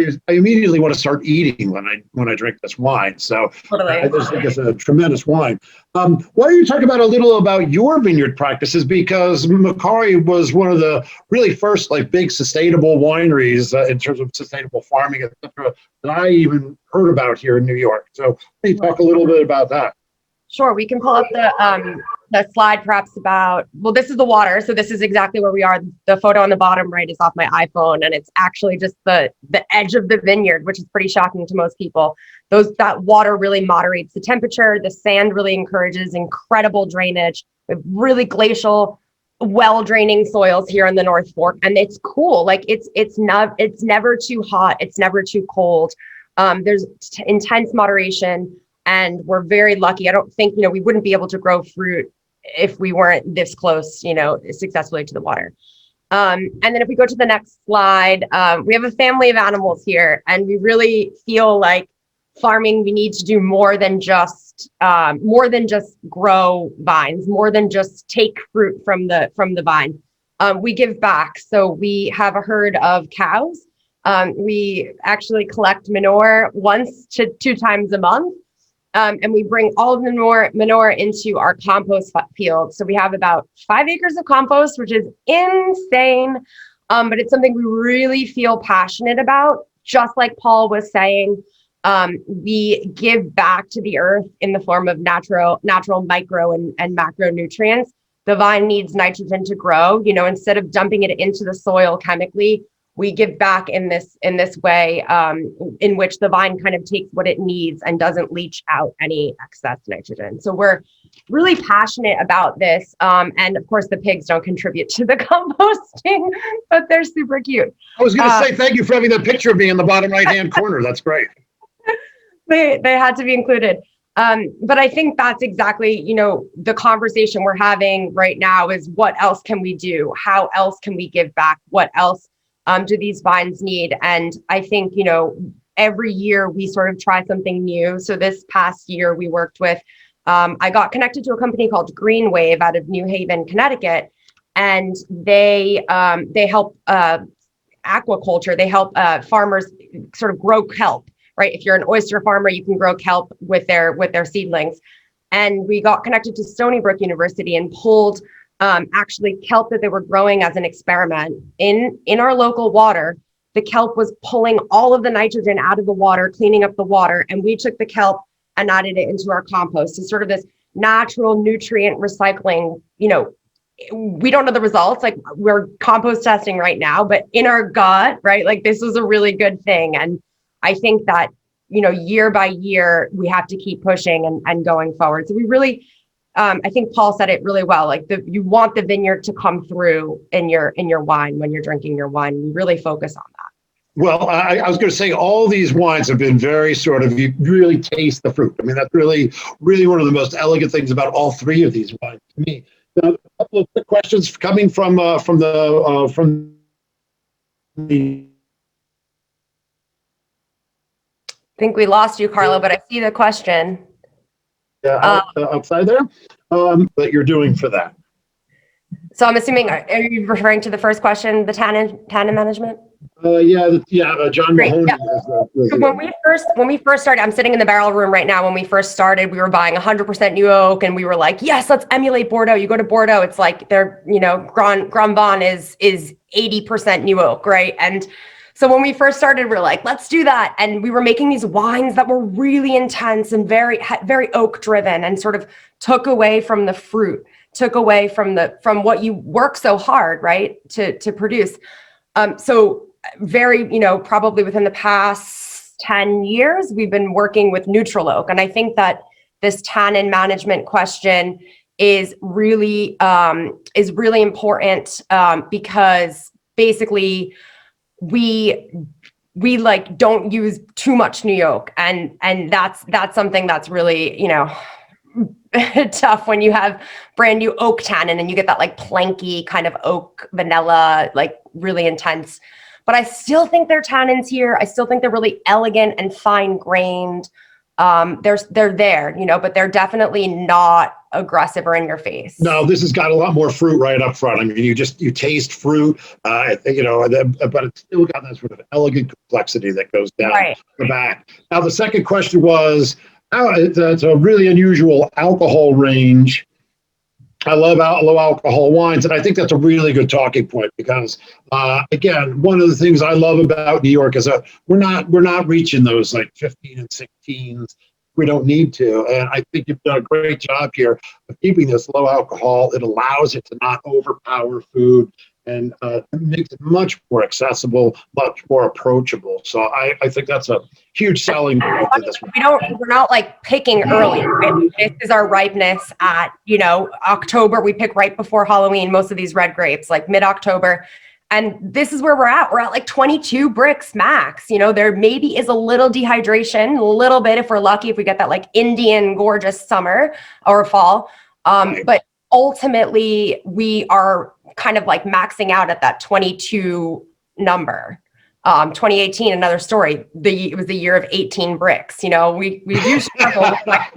I immediately want to start eating when I drink this wine. So Totally. I just think it's a tremendous wine. Why don't you talk about a little about your vineyard practices? Because Macari was one of the really first big sustainable wineries in terms of sustainable farming, et cetera, that I even heard about here in New York. So can you talk a little bit about that? Sure, we can pull up the slide perhaps about, well, this is the water. So this is exactly where we are. The photo on the bottom right is off my iPhone, and it's actually just the edge of the vineyard, which is pretty shocking to most people. That water really moderates the temperature. The sand really encourages incredible drainage. We have really glacial, well-draining soils here in the North Fork, and it's cool. Like, it's never too hot. It's never too cold. There's intense moderation. And we're very lucky. I don't think, we wouldn't be able to grow fruit if we weren't this close, successfully to the water. And then if we go to the next slide, we have a family of animals here, and we really feel like farming, we need to do more than just grow vines, more than just take fruit from the vine. We give back. So we have a herd of cows. We actually collect manure once to 2 times a month. And we bring all of the manure into our compost field. So we have about 5 acres of compost, which is insane. But it's something we really feel passionate about. Just like Paul was saying, we give back to the earth in the form of natural micro and macronutrients. The vine needs nitrogen to grow. Instead of dumping it into the soil chemically, we give back in this way, in which the vine kind of takes what it needs and doesn't leach out any excess nitrogen. So we're really passionate about this. And of course, the pigs don't contribute to the composting, but they're super cute. I was going to say thank you for having that picture of me in the bottom right-hand corner. That's great. They had to be included. But I think that's exactly, the conversation we're having right now is, what else can we do? How else can we give back? What else do these vines need? And I think, every year we sort of try something new. So this past year we worked with, I got connected to a company called Green Wave out of New Haven, Connecticut. And they help aquaculture. They help farmers sort of grow kelp, right? If you're an oyster farmer, you can grow kelp with their seedlings. And we got connected to Stony Brook University and pulled actually kelp that they were growing as an experiment in our local water. The kelp was pulling all of the nitrogen out of the water, cleaning up the water, and we took the kelp and added it into our compost. So sort of this natural nutrient recycling. We don't know the results, like we're compost testing right now, but in our gut, right, like this was a really good thing. And I think that, year by year, we have to keep pushing and going forward. So we really, I think Paul said it really well. Like you want the vineyard to come through in your wine when you're drinking your wine. We really focus on that. Well, I was going to say all these wines have been very you really taste the fruit. I mean, that's really, really one of the most elegant things about all 3 of these wines to me. Now, a couple of quick questions coming from the. I think we lost you, Carlo, but I see the question. Yeah, outside there, that you're doing for that. So I'm assuming, are you referring to the first question, the tannin management? John Great, Mahoney. yeah. So when we first started, I'm sitting in the barrel room right now. When we first started, we were buying 100% new oak, and we were like, yes, let's emulate Bordeaux. You go to Bordeaux, it's like they're, Grand Bon is 80% new oak, right? And so when we first started, we're like, let's do that. And we were making these wines that were really intense and very oak driven, and sort of took away from the fruit, took away from what you work so hard, right, to produce. So very, probably within the past 10 years, we've been working with neutral oak. And I think that this tannin management question is really important, because basically we like don't use too much new oak. And that's something that's really, tough when you have brand new oak tannin and you get that like planky kind of oak vanilla, like really intense. But I still think they're tannins here. I still think they're really elegant and fine grained. They're there, but they're definitely not aggressive or in your face. No, this has got a lot more fruit right up front. I mean, you taste fruit, but it's still got that sort of elegant complexity that goes down the back. Now, the second question was, it's a really unusual alcohol range. I love low alcohol wines, and I think that's a really good talking point because, again, one of the things I love about New York is we're not reaching those like 15 and 16s. We don't need to, and I think you've done a great job here of keeping this low alcohol. It allows it to not overpower food, and it makes it much more accessible, much more approachable. So I think that's a huge selling point to this one. We're not like picking early, right? This is our ripeness at, October. We pick right before Halloween, most of these red grapes, like mid-October. And this is where we're at. We're at like 22 bricks max. There maybe is a little dehydration, a little bit if we're lucky, if we get that like Indian gorgeous summer or fall. But ultimately we are kind of like maxing out at that 22 number. 2018, another story. It was the year of 18 bricks. We do struggle with that's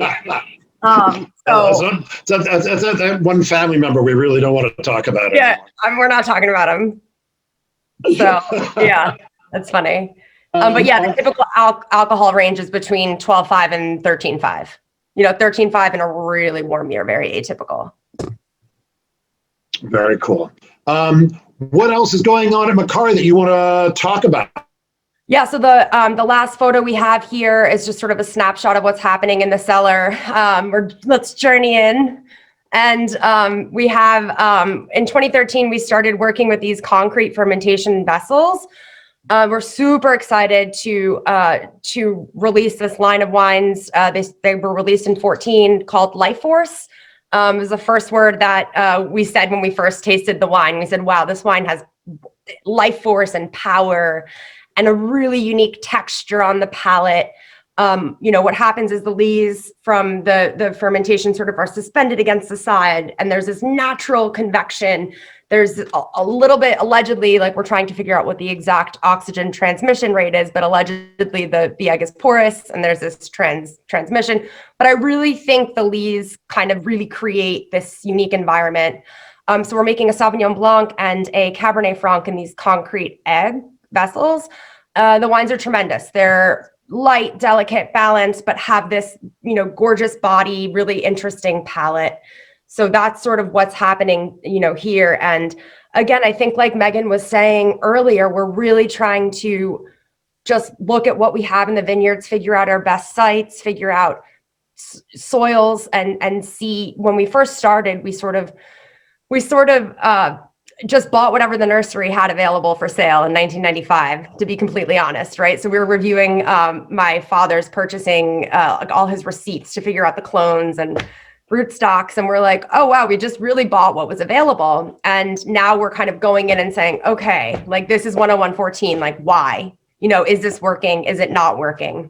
that one family member we really don't want to talk about. Yeah, we're not talking about him. So yeah, that's funny. But yeah, the typical alcohol range is between 12.5 and 13.5. 13.5 in a really warm year, very atypical. Very cool. What else is going on at Macari that you want to talk about? Yeah, so the last photo we have here is just sort of a snapshot of what's happening in the cellar. Let's journey in. And we have, in 2013, we started working with these concrete fermentation vessels. We're super excited to release this line of wines. They were released in 2014 called Life Force. It was the first word that we said when we first tasted the wine. We said, wow, this wine has life force and power and a really unique texture on the palate. What happens is the lees from the fermentation sort of are suspended against the side, and there's this natural convection. There's a little bit, allegedly, like we're trying to figure out what the exact oxygen transmission rate is, but allegedly the egg is porous and there's this transmission. But I really think the lees kind of really create this unique environment. So we're making a Sauvignon Blanc and a Cabernet Franc in these concrete egg vessels. The wines are tremendous. They're light, delicate, balanced, but have this, gorgeous body, really interesting palate. So that's sort of what's happening, here. And again, I think like Megan was saying earlier, we're really trying to just look at what we have in the vineyards, figure out our best sites, figure out soils, and see. When we first started, we sort of just bought whatever the nursery had available for sale in 1995, to be completely honest, right? So we were reviewing my father's purchasing, all his receipts to figure out the clones and root stocks. And we're like, oh, wow, we just really bought what was available. And now we're kind of going in and saying, okay, like this is 10114, like why? Is this working? Is it not working?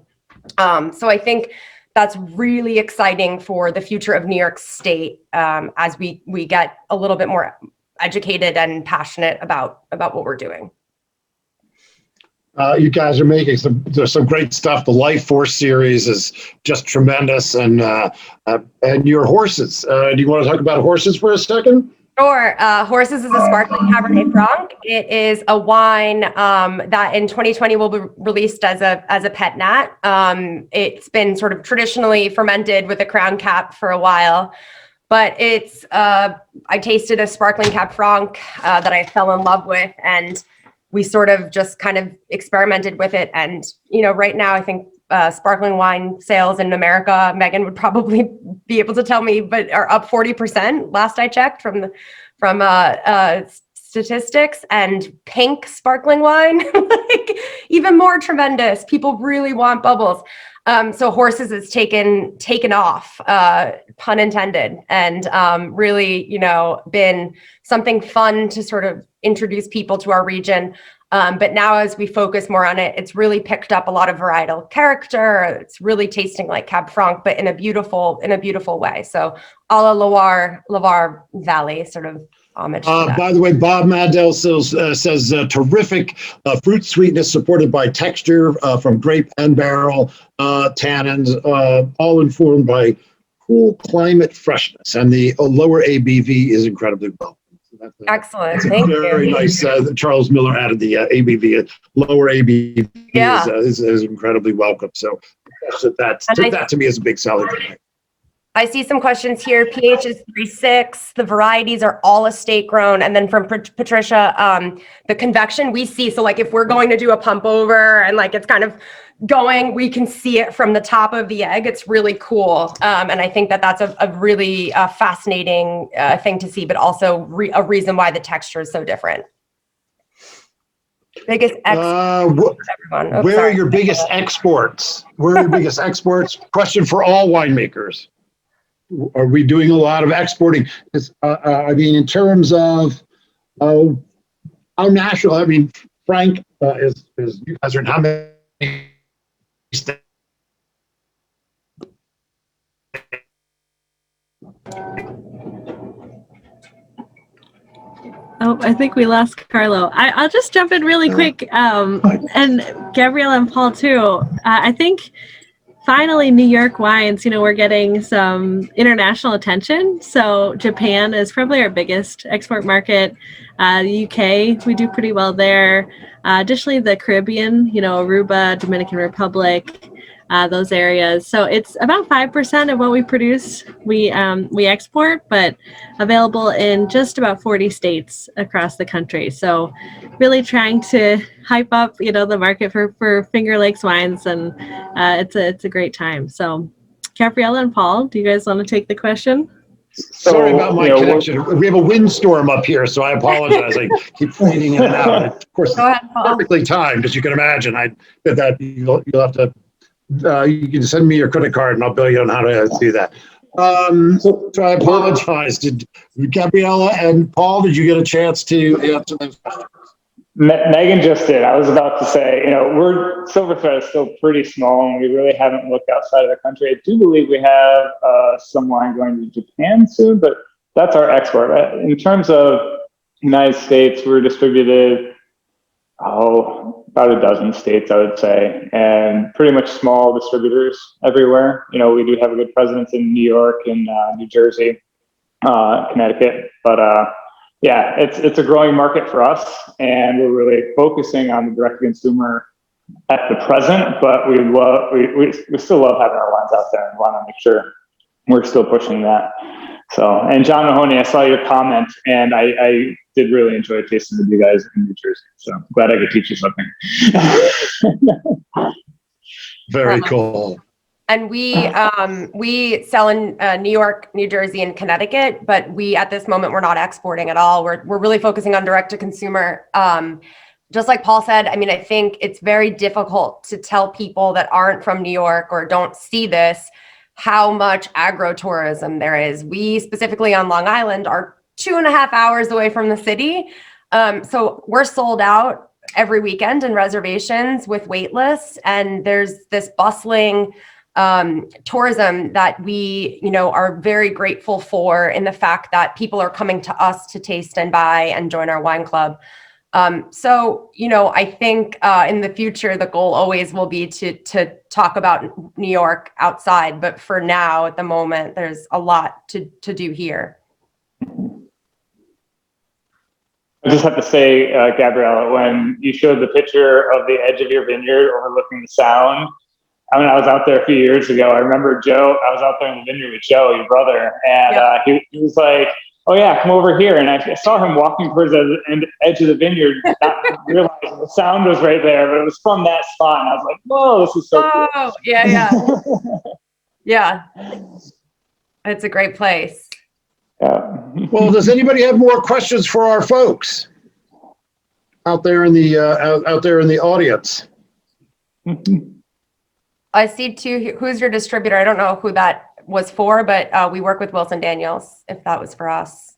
So I think that's really exciting for the future of New York State as we get a little bit more educated and passionate about what we're doing. You guys are making there's some great stuff. The Life Force series is just tremendous, and your horses. Do you want to talk about horses for a second? Sure. Horses is a sparkling Cabernet Franc. It is a wine that in 2020 will be released as a pet nat. It's been sort of traditionally fermented with a crown cap for a while, but it's I tasted a sparkling Cab Franc that I fell in love with, and we sort of just kind of experimented with it. And right now I think sparkling wine sales in America, Megan would probably be able to tell me, but are up 40% last I checked from statistics. And pink sparkling wine, like even more tremendous. People really want bubbles. So Horses is taken off, pun intended, and really, been something fun to sort of introduce people to our region. But now as we focus more on it, it's really picked up a lot of varietal character. It's really tasting like Cab Franc, but in a beautiful way. So a la Loire Valley sort of homage to that. By the way, Bob Maddell says terrific fruit sweetness supported by texture from grape and barrel, tannins, all informed by cool climate freshness. And the lower ABV is incredibly well. Excellent. Thank you. Very nice. Charles Miller added the ABV. Lower ABV is incredibly welcome. So that to me is a big selling point. I see some questions here. pH is 3.6. The varieties are all estate grown. And then from Patricia, the convection we see. So like if we're going to do a pump over and like it's kind of going, we can see it from the top of the egg. It's really cool. And I think that that's a really fascinating thing to see, but also a reason why the texture is so different. Biggest exports, everyone. Where are your biggest exports? Where are your biggest exports? Question for all winemakers. Are we doing a lot of exporting? I mean, in terms of how national, I mean, Frank is you guys are in how many states? Oh, I think we lost Carlo. I'll just jump in really quick. And Gabrielle and Paul too. I think finally New York wines, we're getting some international attention. So Japan is probably our biggest export market. The UK, we do pretty well there. Additionally, the Caribbean, Aruba, Dominican Republic, those areas. So it's about 5% of what we produce. We export, but available in just about 40 states across the country. So really trying to hype up, the market for Finger Lakes wines, and it's a great time. So Gabriella and Paul, do you guys want to take the question? Sorry about my connection. We have a windstorm up here, so I apologize. I keep fading in and out. Of course, Go ahead, Paul. Perfectly timed, as you can imagine. I did that. You'll have to. You can send me your credit card, and I'll bill you on how to do that. So I apologize. Did Gabriella and Paul? Did you get a chance to answer those questions? Megan just did. I was about to say, Silver Thread is still pretty small, and we really haven't looked outside of the country. I do believe we have some wine going to Japan soon, but that's our export. In terms of United States, we're distributed, about a dozen states, I would say, and pretty much small distributors everywhere. We do have a good presence in New York and New Jersey, Connecticut, but yeah, it's a growing market for us, and we're really focusing on the direct consumer at the present. But we still love having our wines out there, and want to make sure we're still pushing that. So, and John Mahoney, I saw your comment, and I did really enjoy tasting with you guys in New Jersey. So glad I could teach you something. Very cool. And we sell in New York, New Jersey, and Connecticut, but at this moment, we're not exporting at all. We're really focusing on direct to consumer. Just like Paul said, I mean, I think it's very difficult to tell people that aren't from New York or don't see this, how much agro-tourism there is. We specifically on Long Island are 2.5 hours away from the city. So we're sold out every weekend in reservations with wait lists. And there's this bustling tourism that we, are very grateful for, in the fact that people are coming to us to taste and buy and join our wine club. So, I think in the future, the goal always will be to talk about New York outside. But for now, at the moment, there's a lot to do here. I just have to say, Gabriella, when you showed the picture of the edge of your vineyard overlooking the sound, I mean, I was out there a few years ago. I remember Joe, I was out there in the vineyard with Joe, your brother, and he was like, oh yeah, come over here. And I saw him walking towards the edge of the vineyard, not realizing the sound was right there, but it was from that spot. And I was like, whoa, this is so cool. Oh, yeah. Yeah. It's a great place. Yeah. Well, does anybody have more questions for our folks out there in the audience? I see two. Who's your distributor? I don't know who that was for, but we work with Wilson Daniels, if that was for us.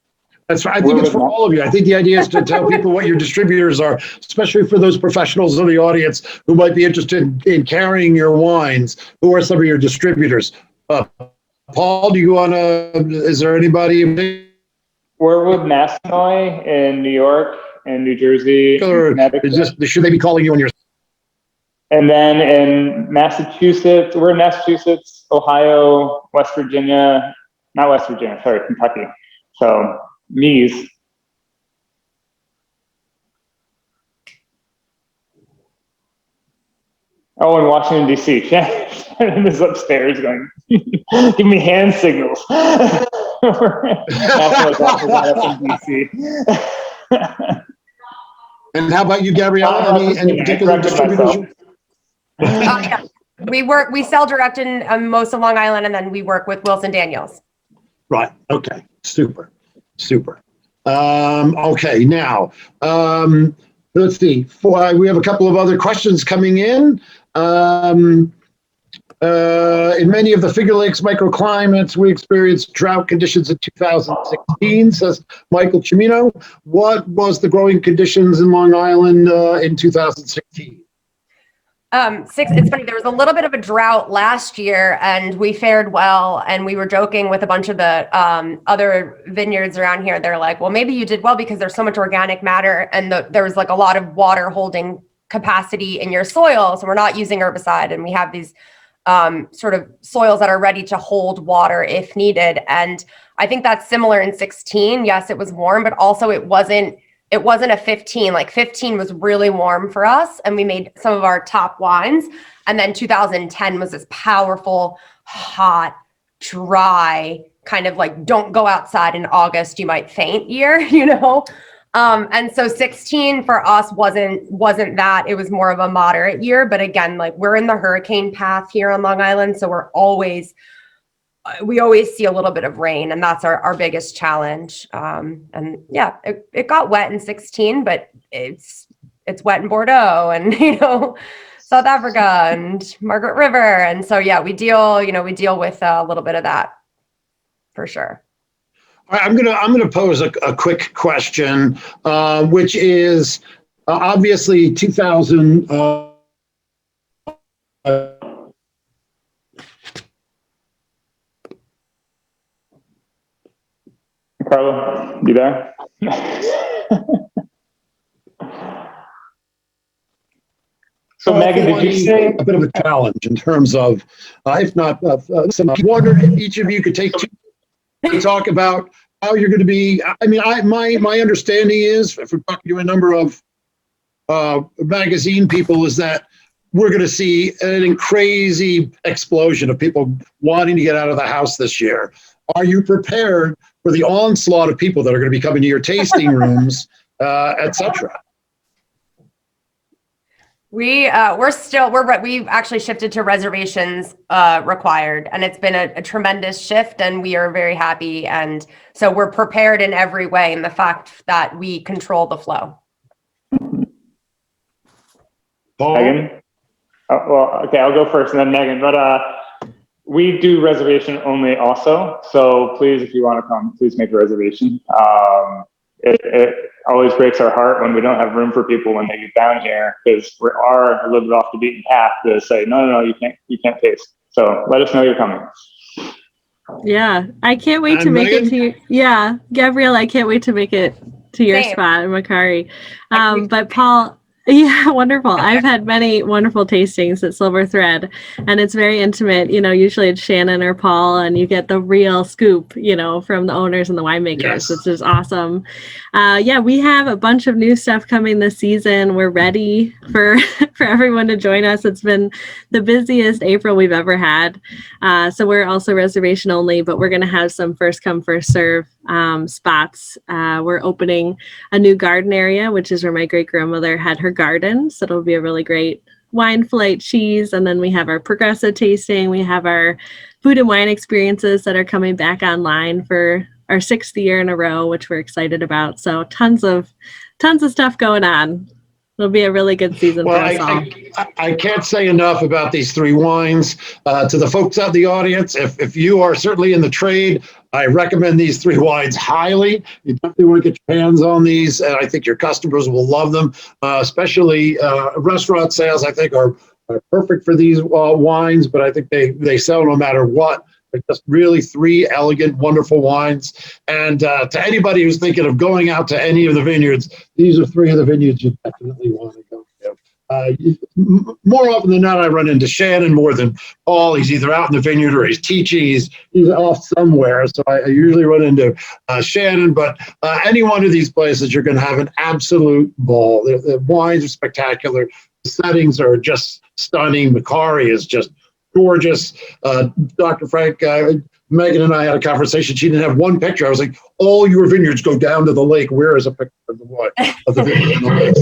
That's right. I think it's for all of you. I think the idea is to tell people what your distributors are, especially for those professionals in the audience who might be interested in carrying your wines. Who are some of your distributors? Paul, do you want to, is there anybody? We're with Masanoy in New York and New Jersey. Should they be calling you on your? And then in Massachusetts, we're in Massachusetts, Ohio, West Virginia, not West Virginia, sorry, Kentucky. So, Mies. Oh, in Washington, D.C. Shannon is upstairs going, give me hand signals. Masanoy's also got up in D.C. And how about you, Gabriella? Any particular distributors? Yeah. We sell direct in most of Long Island, and then we work with Wilson Daniels. Right. Okay. Super. Okay. Now, let's see. We have a couple of other questions coming in. In many of the Finger Lakes microclimates, we experienced drought conditions in 2016, says Michael Cimino. What was the growing conditions in Long Island in 2016? It's funny, there was a little bit of a drought last year and we fared well, and we were joking with a bunch of the other vineyards around here. They're like, well, maybe you did well because there's so much organic matter and there was like a lot of water holding capacity in your soil. So we're not using herbicide, and we have these sort of soils that are ready to hold water if needed. And I think that's similar in 16. Yes, it was warm, but also it wasn't a 15. Like 15 was really warm for us, and we made some of our top wines. And then 2010 was this powerful, hot, dry, kind of like don't go outside in August, you might faint year, you know? And so 16 for us wasn't that. It was more of a moderate year. But again, like we're in the hurricane path here on Long Island. So we always see a little bit of rain, and that's our biggest challenge. And yeah, it got wet in 16, but it's wet in Bordeaux and, you know, South Africa and Margaret River. And so, yeah, we deal with a little bit of that for sure. I'm gonna pose a quick question, which is obviously 2000. Carlo, you there? So Megan, did you say a bit of a challenge in terms of, if not, some? I wonder if each of you could take two to talk about how you're going to be. I mean, my understanding is, if we're talking to a number of magazine people, is that we're going to see a crazy explosion of people wanting to get out of the house this year. Are you prepared for the onslaught of people that are going to be coming to your tasting rooms, etc.? We've actually shifted to reservations required, and it's been a tremendous shift, and we are very happy. And so we're prepared in every way in the fact that we control the flow. Paul? Megan? Well, okay, I'll go first and then Megan, but we do reservation only also. So please, if you want to come, please make a reservation. It always breaks our heart when we don't have room for people when they get down here, because we are a little bit off the beaten path to say, no, you can't taste. So let us know you're coming. Yeah, I can't wait to make it to Gabrielle, I can't wait to make it to your spot in Macari. But Paul, Yeah, wonderful. I've had many wonderful tastings at Silver Thread, and it's very intimate. Usually it's Shannon or Paul, and you get the real scoop, from the owners and the winemakers, Yes. which is awesome. Yeah, we have a bunch of new stuff coming this season. We're ready for for everyone to join us. It's been the busiest April we've ever had. So we're also reservation only, but we're going to have some first come, first serve spots. We're opening a new garden area, which is where my great grandmother had her garden. So it'll be a really great wine flight cheese. And then we have our progressive tasting. We have our food and wine experiences that are coming back online for our 6th year in a row, which we're excited about. So tons of stuff going on. It'll be a really good season for us all. I can't say enough about these 3 wines. To the folks out in the audience, if you are certainly in the trade, I recommend these 3 wines highly. You definitely want to get your hands on these, and I think your customers will love them, especially restaurant sales, I think, are perfect for these wines, but I think they sell no matter what. They're just really 3 elegant, wonderful wines. And to anybody who's thinking of going out to any of the vineyards, these are 3 of the vineyards you definitely want to go to. More often than not, I run into Shannon more than Paul. He's either out in the vineyard or he's teaching. He's off somewhere. So I usually run into Shannon. But any one of these places, you're going to have an absolute ball. The wines are spectacular. The settings are just stunning. Macari is just gorgeous. Dr. Frank, Megan and I had a conversation. She didn't have one picture. I was like, all your vineyards go down to the lake. Where is a picture of the vineyard in the lake?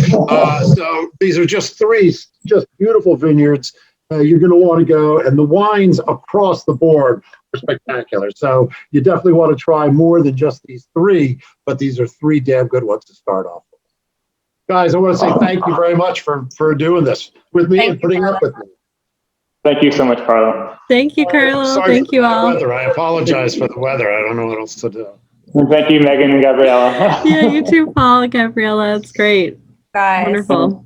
So these are just 3 just beautiful vineyards. You're going to want to go. And the wines across the board are spectacular. So you definitely want to try more than just these 3, but these are 3 damn good ones to start off with. Guys, I want to say thank you very much for doing this with me and putting up with me. Thank you so much, Carlo. Thank you, Carlo. Sorry Thank you all. Weather. I apologize for the weather. I don't know what else to do. And thank you, Megan and Gabriella. Yeah, you too, Paul and Gabriella. It's great. Guys. Wonderful.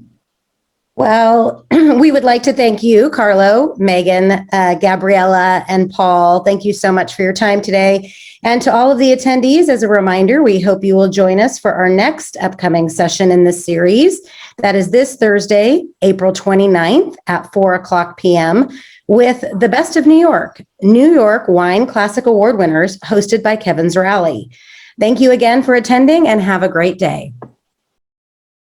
Well, we would like to thank you, Carlo, Megan, Gabriella, and Paul. Thank you so much for your time today. And to all of the attendees, as a reminder, we hope you will join us for our next upcoming session in this series. That is this Thursday, April 29th at 4:00 p.m. with the Best of New York Wine Classic Award winners hosted by Kevin's Rally. Thank you again for attending and have a great day.